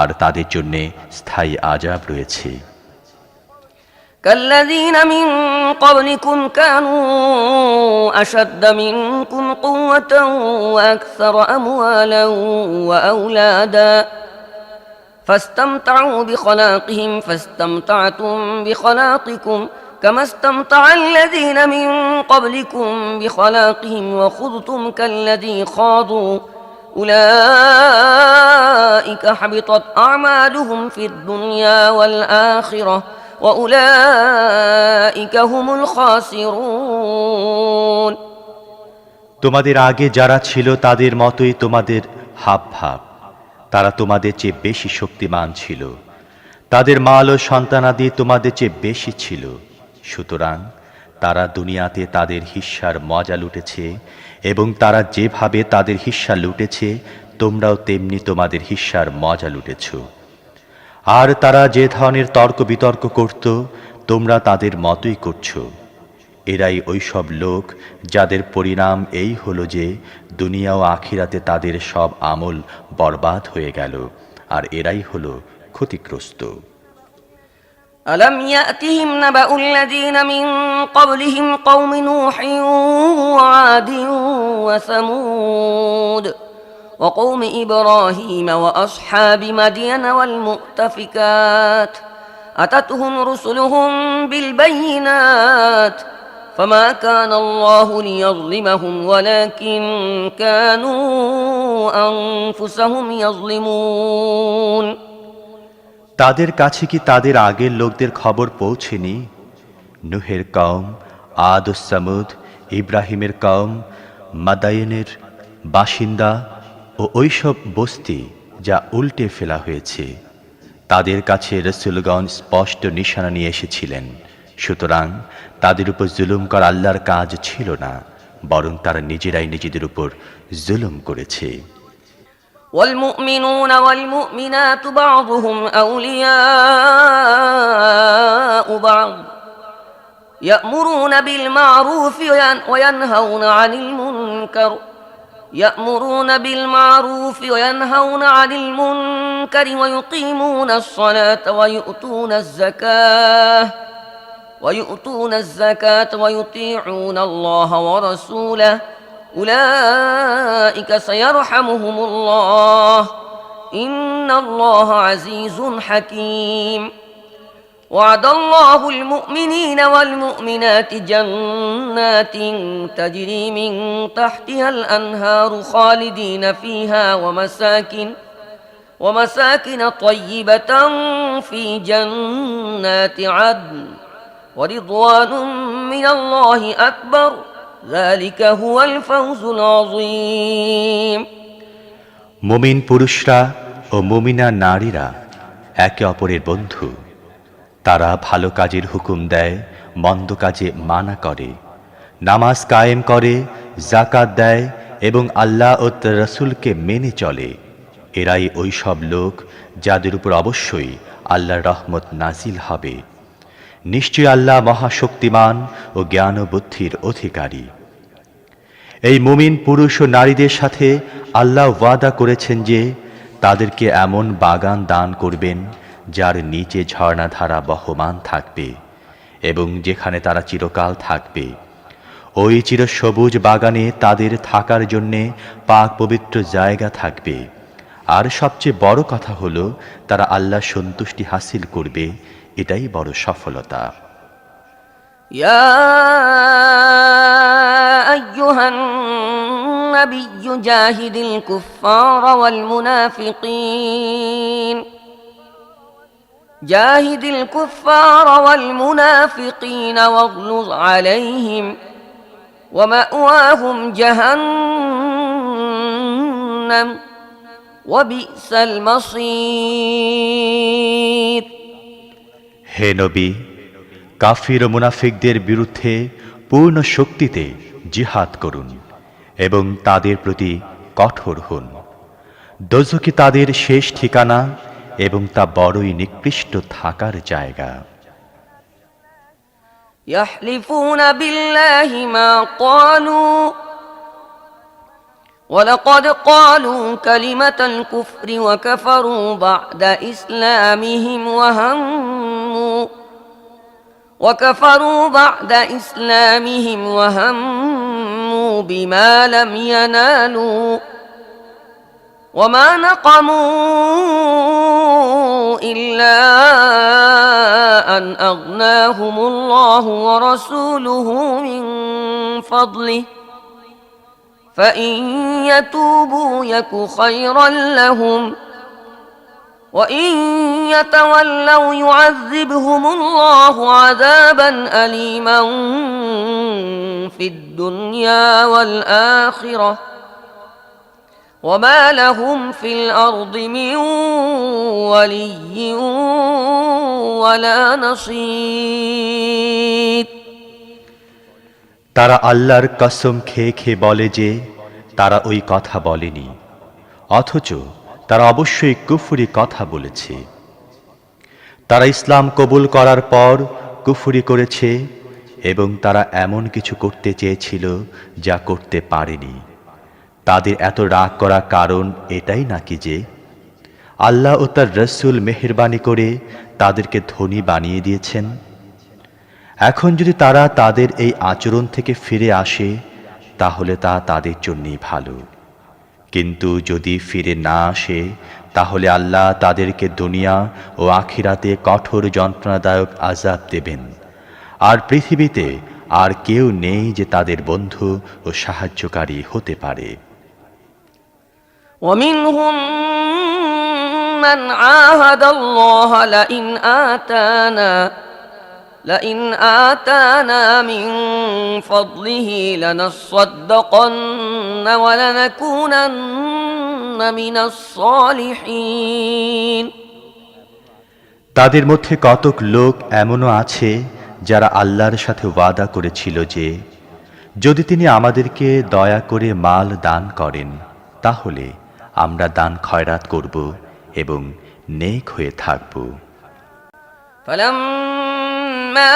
আর তাদের জন্য স্থায়ী আযাব রয়েছে। كالذين من قبلكم كانوا أشد منكم قوة وأكثر أموالا وأولادا فاستمتعوا بخلاقهم فاستمتعتم بخلاقكم كما استمتع الذين من قبلكم بخلاقهم وخضتم كالذي خاضوا أولئك حبطت أعمالهم في الدنيا والآخرة وأولئك هم الخاسرون তোমাদের আগে যারা ছিল তাদের মতোই তোমাদের হাবভাব। তারা তোমাদের চেয়ে বেশি শক্তিমান ছিল, তাদের মাল ও সন্তানাদি তোমাদের চেয়ে বেশি ছিল। সুতরাং তারা দুনিয়াতে তাদের হিস্সার মজা লুটেছে, এবং তারা যেভাবে তাদের হিস্সা লুটেছে তোমরাও তেমনি তোমাদের হিস্সার মজা লুটেছ। আর তারা যে ধরনের তর্ক বিতর্ক করত তোমরা তাদের মতোই করছ। এরাই ওইসব লোক যাদের পরিণাম এই হলো যে দুনিয়া ও আখিরাতে তাদের সব আমল বরবাদ হয়ে গেল, আর এরাই হলো ক্ষতিগ্রস্ত। ألم يأتهم نبأ الذين من قبلهم قوم نوح وعاد وثمود وقوم إبراهيم وأصحاب مدين والمؤتفكات أتتهم رسلهم بالبينات فما كان الله ليظلمهم ولكن كانوا أنفسهم يظلمون তাদের কাছে কি তাদের আগের লোকদের খবর পৌঁছেনি? নুহের কওম, আদ ও সামুদ, ইব্রাহিমের কওম, মাদায়েনের বাসিন্দা ও ওইসব বস্তি যা উল্টে ফেলা হয়েছে, তাদের কাছে রাসূলগণ স্পষ্ট নিশানা নিয়ে এসেছিলেন। সুতরাং তাদের উপর জুলুম করা আল্লাহর কাজ ছিল না, বরং তারা নিজেরাই নিজেদের উপর জুলুম করেছে। والمؤمنون والمؤمنات بعضهم أولياء بعض يأمرون بالمعروف وينهون عن المنكر ويقيمون الصلاة ويؤتون الزكاة ويطيعون الله ورسوله أولئك سيرحمهم الله إن الله عزيز حكيم وعد الله المؤمنين والمؤمنات جنات تجري من تحتها الأنهار خالدين فيها ومساكن طيبة في جنات عدن ورضوان من الله أكبر ذلك هو الفوز العظيم মুমিন পুরুষরা ও মুমিনা নারীরা একে অপরের বন্ধু। তারা ভালো কাজের হুকুম দেয়, মন্দ কাজে মানা করে, নামাজ কায়েম করে, যাকাত দেয় এবং আল্লাহ ও তার রাসূলকে মেনে চলে। এরাই ওই সব লোক যাদের উপর অবশ্যই আল্লাহর রহমত নাজিল হবে। নিশ্চয় আল্লাহ মহাশক্তিমান ও জ্ঞান ও বুদ্ধির অধিকারী। এই মুমিন পুরুষ ও নারীদের সাথে আল্লাহ ওয়াদা করেছেন যে তাদেরকে এমন বাগান দান করবেন যার নিচে ঝর্ণাধারা বহমান থাকবে এবং যেখানে তারা চিরকাল থাকবে। ওই চিরসবুজ বাগানে তাদের থাকার জন্যে পাক পবিত্র জায়গা থাকবে। আর সবচেয়ে বড় কথা হলো তারা আল্লাহ সন্তুষ্টি হাসিল করবে, এটাই বড় সফলতা। يا أيها النبي جاهد الكفار والمنافقين واغلظ عليهم ومأواهم جهنم وبئس المصير হে নবী, কাফির ও মুনাফিকদের বিরুদ্ধে পূর্ণ শক্তিতে জিহাদ করুন এবং তাদের প্রতি কঠোর হন। দোজখই তাদের শেষ ঠিকানা এবং তা বড়ই নিকৃষ্ট থাকার জায়গা। يحلفون بالله ما قالوا ولقد قالوا كلمة الكفر وكفروا بعد إسلامهم وهموا بما لم ينالوا وما نقموا إلا أن أغناهم الله ورسوله من فضله فإن يتوبوا يك خيرا لهم وإن يتولوا يعذبهم الله عذابا أليما في الدنيا والآخرة وما لهم في الأرض من ولي ولا نصير তারা আল্লাহর কসম খেয়ে খেয়ে বলে যে তারা ওই কথা বলেনি, অথচ তারা অবশ্যই কুফরি কথা বলেছে। তারা ইসলাম কবুল করার পর কুফরি করেছে এবং তারা এমন কিছু করতে চেয়েছিল যা করতে পারেনি। তাদের এত রাগ করার কারণ এটাই নাকি যে আল্লাহ ও তার রাসূল মেহেরবানি করে তাদেরকে ধনী বানিয়ে দিয়েছেন? এখন যদি তারা তাদের এই আচরণ থেকে ফিরে আসে তাহলে তা তাদের জন্যই ভালো, কিন্তু যদি ফিরে না আসে তাহলে আল্লাহ তাদেরকে দুনিয়া ও আখিরাতে কঠোর যন্ত্রণাদায়ক আযাব দেবেন, আর পৃথিবীতে আর কেউ নেই যে তাদের বন্ধু ও সাহায্যকারী হতে পারে। ومنهم من عاهد الله لئن آتانا من فضله لنصدقن ولنكونن من الصالحين। তাদের মধ্যে কতক লোক এমনও আছে যারা আল্লাহর সাথে ওয়াদা করেছিল যে যদি তিনি আমাদেরকে দয়া করে মাল দান করেন তাহলে আমরা দান খয়রাত করব এবং নেক হয়ে থাকব। فلما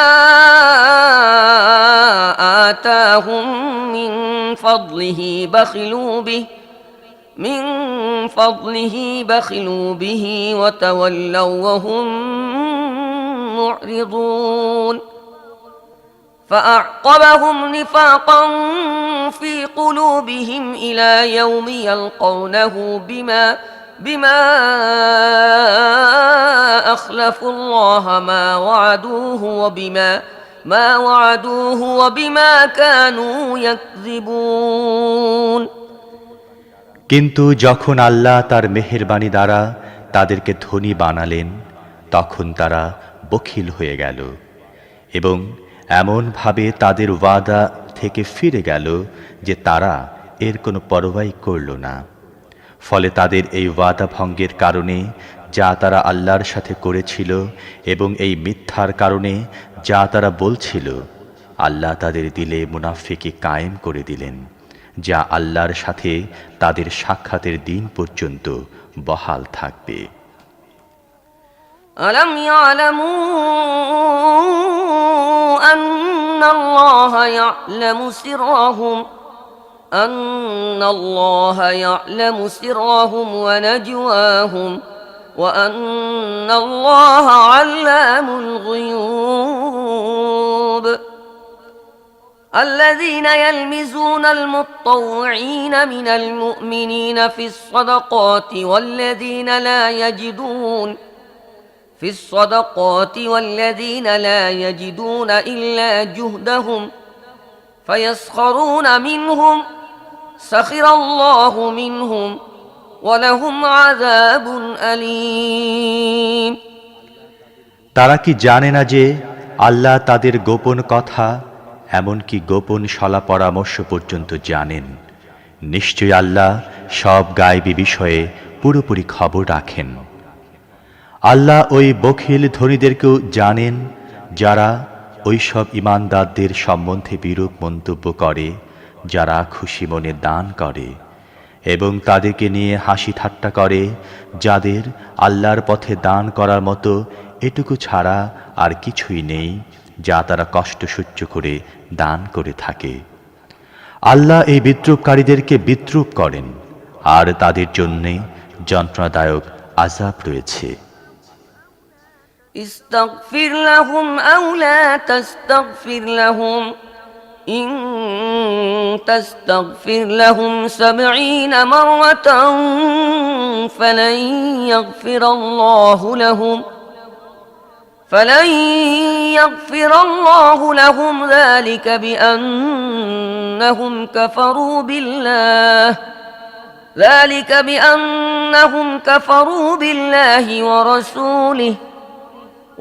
آتاهم من فضله بخلوا به وتولوا وهم معرضون فأعقبهم نفاقا في قلوبهم إلى يوم يلقونه بما أخلفوا الله ما وعدوه وبما كانوا يكذبون। কিন্তু যখন আল্লাহ তার মেহেরবানি দ্বারা তাদেরকে ধনী বানালেন তখন তারা বখিল হয়ে গেল এবং এমনভাবে তাদের ওয়াদা থেকে ফিরে গেল যে তারা এর কোনো পরোয়াই করল না। ফলে তাদের এই ওয়াদা ভঙ্গের কারণে যা তারা আল্লাহর সাথে করেছিল এবং এই মিথ্যার কারণে যা তারা বলছিল, আল্লাহ তাদের দিলে মুনাফিকি কায়েম করে দিলেন, যা আল্লাহর সাথে তাদের সাক্ষাতের দিন পর্যন্ত বহাল থাকবে। ألم يعلموا أن الله يعلم سرهم ونجواهم وأن الله علام الغيوب الذين يلمزون المطوعين من المؤمنين في الصدقات والذين لا يجدون إلا جهدهم فيسخرون منهم سخر الله منهم ولهم عذاب أليم। তারা কি জানে না যে আল্লাহ তাদের গোপন কথা এমনকি গোপন সলা পরামর্শ পর্যন্ত জানেন? নিশ্চয়ই আল্লাহ সব গায়বী বিষয়ে পুরোপুরি খবর রাখেন। আল্লাহ ওই বখিল ধনীদেরকেও জানেন যারা ওই সব ঈমানদারদের সম্বন্ধে বিরূপ মন্তব্য করে যারা খুশি মনে দান করে এবং তাদেরকে নিয়ে হাসি ঠাট্টা করে, যাদের আল্লাহর পথে দান করার মতো এটুকু ছাড়া আর কিছুই নেই যা তারা কষ্ট সহ্য করে দান করে থাকে। আল্লাহ এই বিদ্রূপকারীদেরকে বিদ্রূপ করেন আর তাদের জন্যে যন্ত্রণাদায়ক আযাব রয়েছে। استغفر لهم أو لا تستغفر لهم إن تستغفر لهم 70 مرة فلن يغفر الله لهم ذلك بأنهم كفروا بالله ورسوله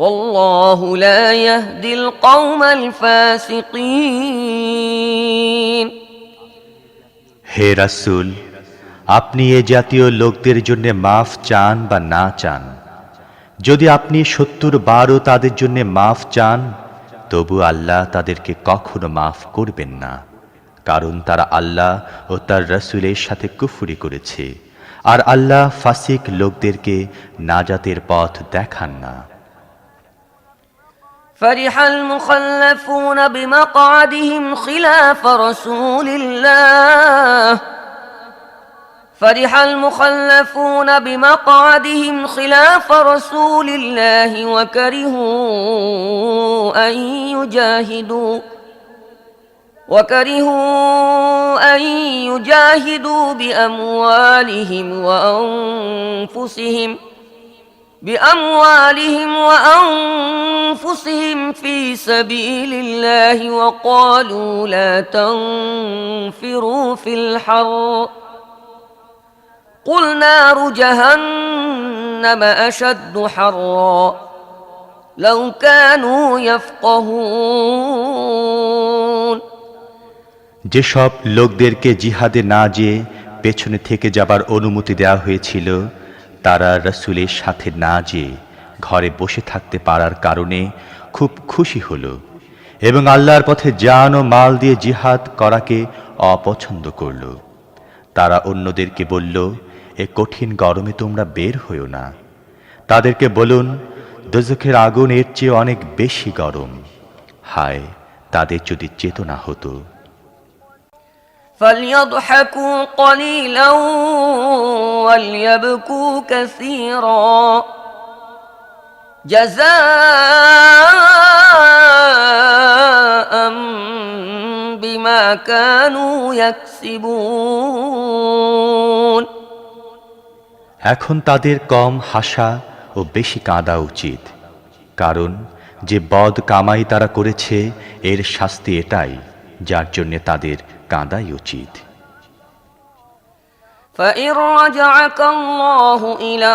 والله لا يهدي القوم الفاسقين। হে রাসূল, আপনি এ জাতীয় লোকদের জন্য মাফ চান বা না চান, যদি আপনি 70 বারও তাদের জন্য মাফ চান তবু আল্লাহ তাদেরকে কখনো মাফ করবেন না, কারণ তারা আল্লাহ ও তার রাসূলের সাথে কুফরি করেছে আর আল্লাহ ফাসিক লোকদেরকে নাজাতের পথ দেখান না। فرح المخلفون بمقعدهم خلاف رسول الله وكرهوا أن يجاهدوا بأموالهم بأموالهم وأنفسهم في سبيل الله وقالوا لا تنفروا في الحر قل نار جهنم أشد حرا لو كانوا يفقهون যেসব লোকদেরকে জিহাদে না যেয়ে পেছনে থেকে যাবার অনুমতি দেওয়া হয়েছিল তারা রাসূলের সাথে না যেয়ে ঘরে বসে থাকতে পারার কারণে খুব খুশি হলো এবং আল্লাহর পথে জান ও মাল দিয়ে জিহাদ করাকে অপছন্দ করল। তারা অন্যদেরকে বলল, এ কঠিন গরমে তোমরা বের হইও না। তাদেরকে বলুন, দোজখের আগুন এর চেয়ে অনেক বেশি গরম। হায়, তাদের যদি চেতনা হতো। فليضحكوا قليلا وليبكوا كثيرا جزاء بما كانوا يكسبون এখন তাদের কম হাসা ও বেশি কাঁদা উচিত, কারণ যে বদ কামাই তারা করেছে এর শাস্তি এটাই যার জন্য তাদের কাঁদাই উচিত। فإن رجعك الله إلى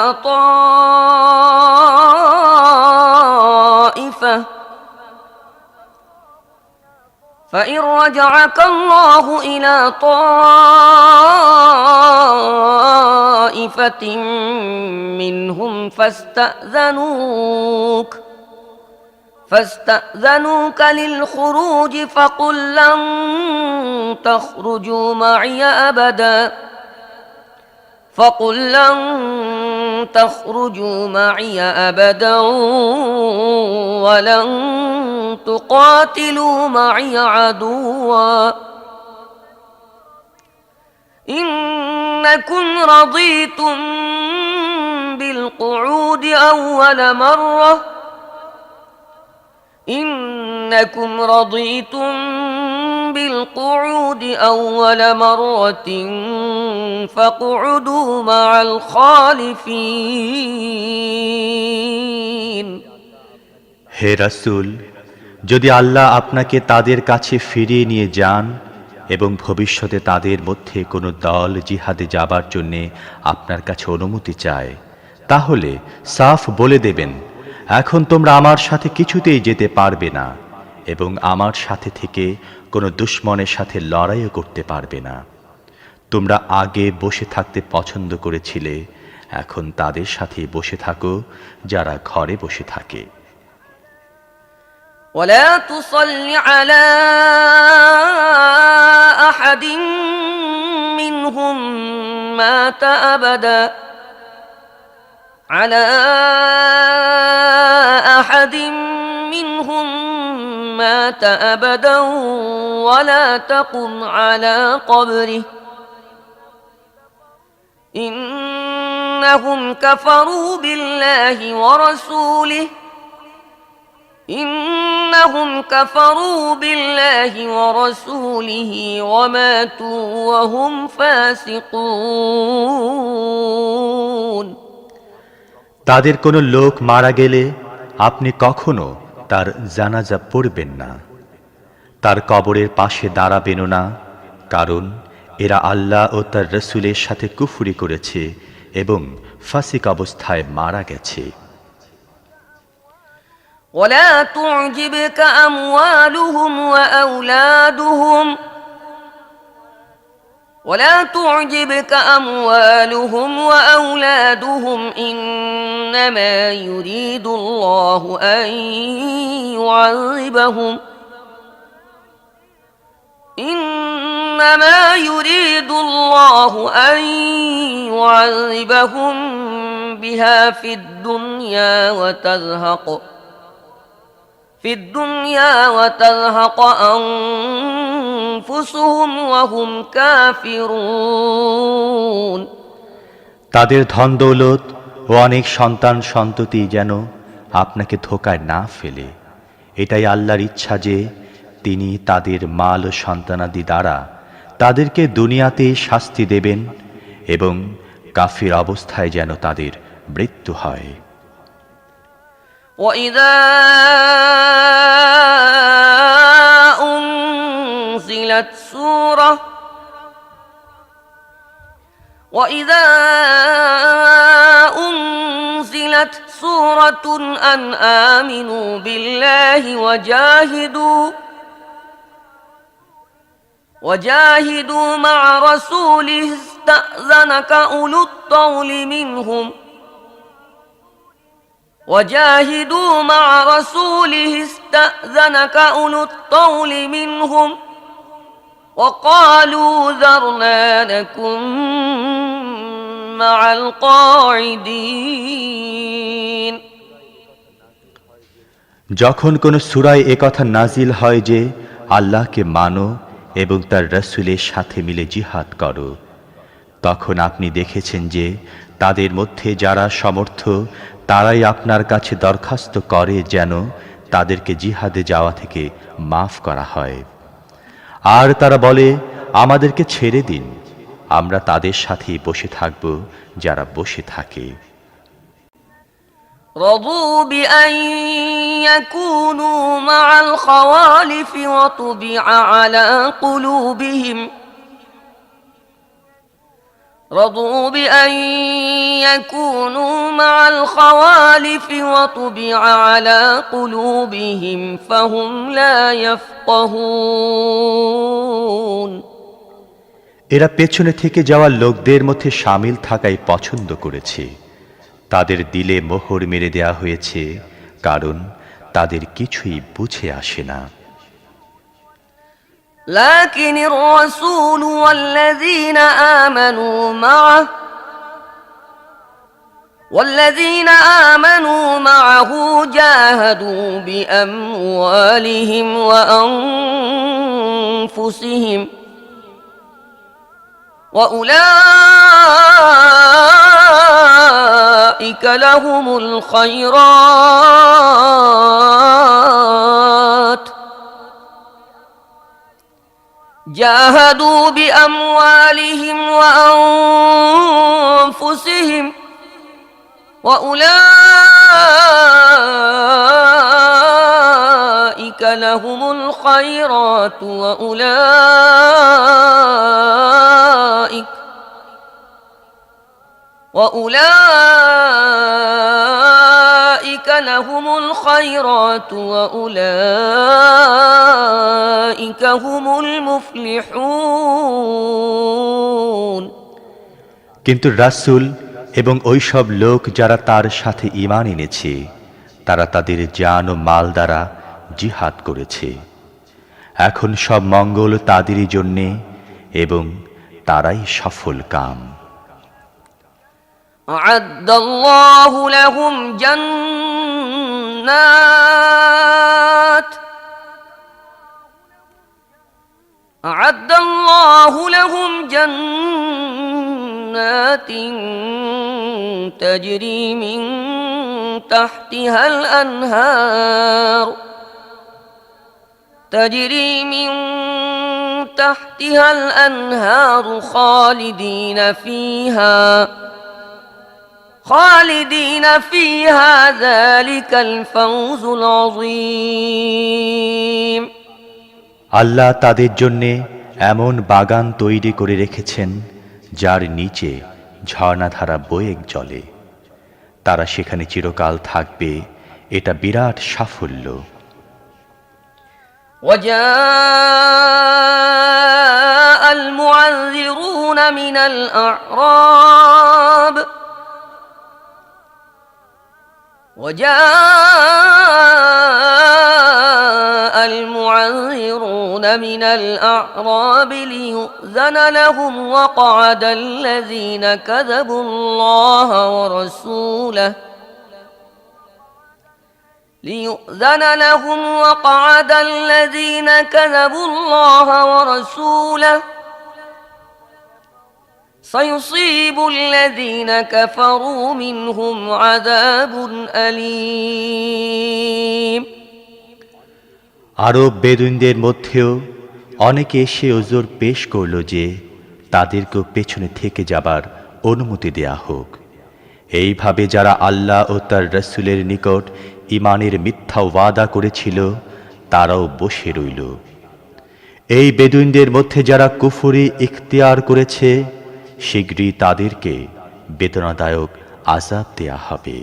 طائفة منهم فاستأذنوك للخروج فقل لن تخرجوا معي أبدا ولن تقاتلوا معي عدوا إنكم رضيتم بالقعود أول مرة فاقعدوا مع الخالفين হে রাসূল, যদি আল্লাহ আপনাকে তাদের কাছে ফিরিয়ে নিয়ে যান এবং ভবিষ্যতে তাদের মধ্যে কোনো দল জিহাদে যাবার জন্য আপনার কাছে অনুমতি চায়, তাহলে সাফ বলে দেবেন, এখন তোমরা আমার সাথে কিছুতেই যেতে পারবে না এবং আমার সাথে থেকে কোনো দুশমনের সাথে লড়াইও করতে পারবে না। তোমরা আগে বসে থাকতে পছন্দ করেছিলে, এখন তাদের সাথে বসে থাকো যারা ঘরে বসে থাকে। ولا تصل على أحد منهم مات أبدا ولا تقم على قبره إنهم كفروا بالله ورسوله وماتوا وهم فاسقون তাদের কোনো লোক মারা গেলে আপনি কখনো তার জানাজা পড়বেন না, তার কবরের পাশে দাঁড়াবেনও না, কারণ এরা আল্লাহ ও তার রাসূলের সাথে কুফরি করেছে এবং ফাসিক অবস্থায় মারা গেছে। ولا تعجبك أموالهم وأولادهم إنما يريد الله أن يعذبهم بها في الدنيا وتزهق أنفسهم وهم كافرون তাদের ধন দৌলত ও অনেক সন্তান সন্ততি যেন আপনাকে ধোঁকায় না ফেলে, এটাই আল্লাহর ইচ্ছা যে তিনি তাদের মাল ও সন্তানাদি দ্বারা তাদেরকে দুনিয়াতে শাস্তি দেবেন এবং কাফির অবস্থায় যেন তাদের মৃত্যু হয়। وإذا أنزلت سورة أن آمنوا بالله وجاهدوا مع رسوله استأذنك أولو الطول منهم وقالوا ذرنا نكن مع القاعدين। যখন কোন সূরায় একথা নাজিল হয় যে আল্লাহকে মানো এবং তার রাসূলের সাথে মিলে জিহাদ করো, তখন আপনি দেখেছেন যে তাদের মধ্যে যারা সমর্থ তারাই আপনার কাছে দরখাস্ত করে যেন তাদেরকে জিহাদে যাওয়া থেকে মাফ করা হয়। আর তারা বলে, আমাদেরকে ছেড়ে দিন, আমরা তাদের সাথেই বসে থাকব যারা বসে থাকে। رضوا بأن يكونوا مع الخوالف وطبع على قلوبهم فهم لا يفقهون। এরা পেছনে থেকে যাওয়া লোকদের মধ্যে শামিল থাকাই পছন্দ করেছে, তাদের দিলে মোহর মেরে দেয়া হয়েছে, কারণ তাদের কিছুই বুঝে আসে না। لكن الرسول والذين آمنوا معه جاهدوا بأموالهم وأنفسهم وأولئك لهم الخيرات جاهدوا بأموالهم وأنفسهم وأولئك لهم الخيرات وأولئك هم المفلحون। কিন্তু রাসূল এবং ওই সব লোক যারা তার সাথে ঈমান এনেছে তারা তাদের জান ও মাল দ্বারা জিহাদ করেছে। এখন সব মঙ্গল তাদেরই জন্যে এবং তারাই সফল কাম। أعد الله لهم جنات تجري من تحتها الأنهار خالدين فيها ذلك الفوز العظيم। আল্লাহ তাদের জন্য এমন বাগান তৈরি করে রেখেছেন যার নিচে ঝর্ণাধারা বয়ে চলে, তারা সেখানে চিরকাল থাকবে, এটা বিরাট সাফল্য। وجاء المعذرون من الأعراب ليؤذن لهم وقعد الذين كذبوا الله ورسوله سيصيب الذين كفروا منهم عذاب أليم। আরব বেদুইনদের মধ্যেও অনেকে এসে ওজর পেশ করল যে তাদেরকেও পেছনে থেকে যাবার অনুমতি দেয়া হোক। এইভাবে যারা আল্লাহ ও তার রাসূলের নিকট ঈমানের মিথ্যা ওয়াদা করেছিল তারাও বসে রইল। এই বেদুইনদের মধ্যে যারা কুফরি ইখতিয়ার করেছে শীঘ্রই তাদেরকে বেদনাদায়ক আযাব দেয়া হবে।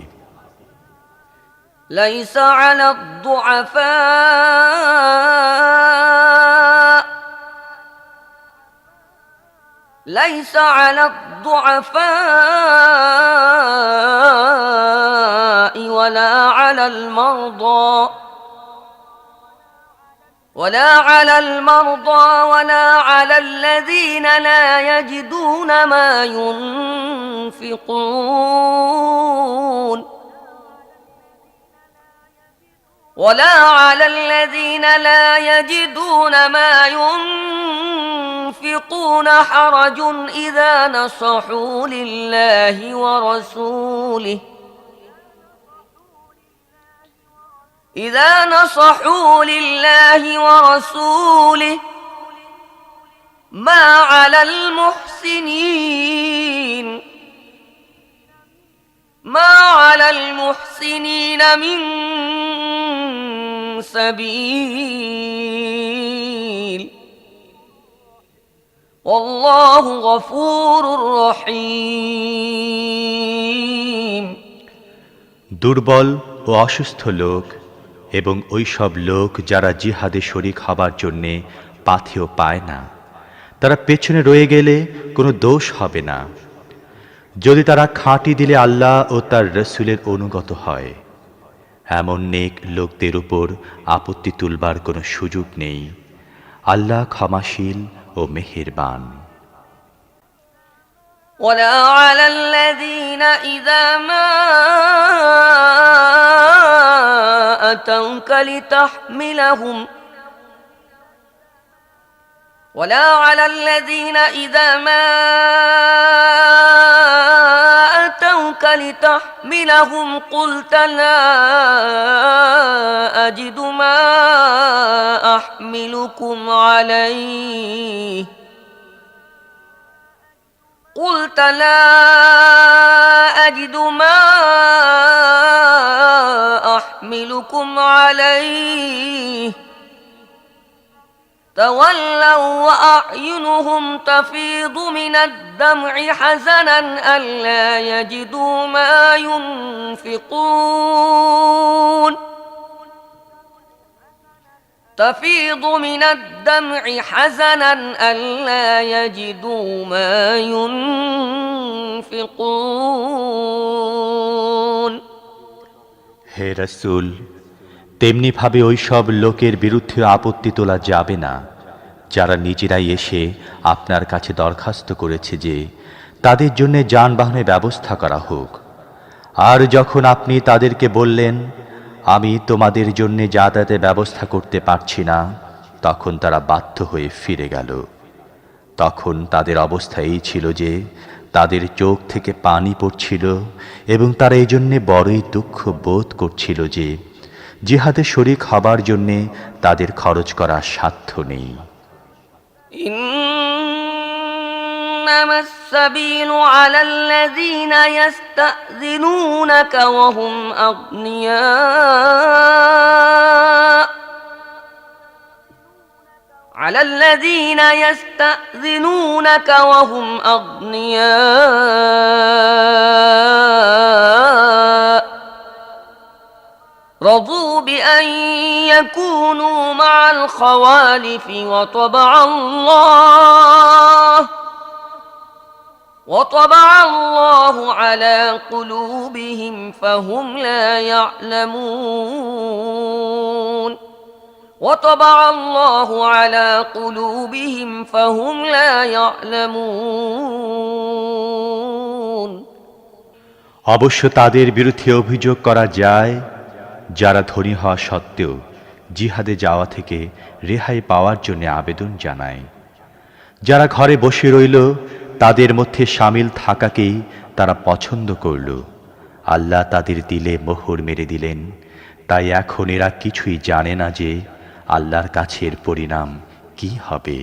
ليس على الضعفاء ليس على الضعفاء ولا على المرضى ولا على الذين لا يجدون ما ينفقون ولا على الذين لا يجدون ما ينفقون حرج إذا نصحوا لله ورسوله ما على المحسنين من سبيل والله غفور رحيم। দুর্বল ও অসুস্থ লোক এবং ওই সব লোক যারা জিহাদে শরীক হবার জন্যে পাথেয় পায় না, তারা পেছনে রয়ে গেলে কোনো দোষ হবে না, যদি তারা খাঁটি দিলে আল্লাহ ও তার রসুলের অনুগত হয়। এমন নেক লোকদের উপর আপত্তি তুলবার কোনো সুযোগ নেই। আল্লাহ ক্ষমাশীল ও মেহেরবান। ولا على الذين إذا ما أتوك لتحملهم قلت لا أجد ما أحملكم عليه تولوا وأعينهم تفيض من الدمع حزنا ألا يجدوا ما ينفقون হে রাসূল, তেমনি ভাবে ওই সব লোকের বিরুদ্ধে আপত্তি তোলা যাবে না যারা নিজেরাই এসে আপনার কাছে দরখাস্ত করেছে যে তাদের জন্য যানবাহনের ব্যবস্থা করা হোক। আর যখন আপনি তাদেরকে বললেন আমি তোমাদের জন্য যাতায়াতের ব্যবস্থা করতে পারছি না, তখন তারা বাধ্য হয়ে ফিরে গেল। তখন তাদের অবস্থা এই ছিল যে তাদের চোখ থেকে পানি পড়ছিল এবং তারা এই জন্যে বড়ই দুঃখ বোধ করছিল যে জিহাদে শরীক হবার জন্যে তাদের খরচ করার সাধ্য নেই। إنما السبيل على الذين يستأذنونك وهم أغنياء رضوا بأن يكونوا مع الخوالف وطبع الله على قلوبهم فهم لا يعلمون অবশ্য তাদের বিরুদ্ধে অভিযোগ করা যায় যারা ধনী হওয়া সত্ত্বেও জিহাদে যাওয়া থেকে রেহাই পাওয়ার জন্য আবেদন জানায়। যারা ঘরে বসে রইল তাদের মধ্যে শামিল থাকাকেই তারা পছন্দ করল। আল্লাহ তাদের দিলে মোহর মেরে দিলেন, তাই এখন এরা কিছুই জানে না যে আল্লাহর কাছের পরিণাম কি হবে।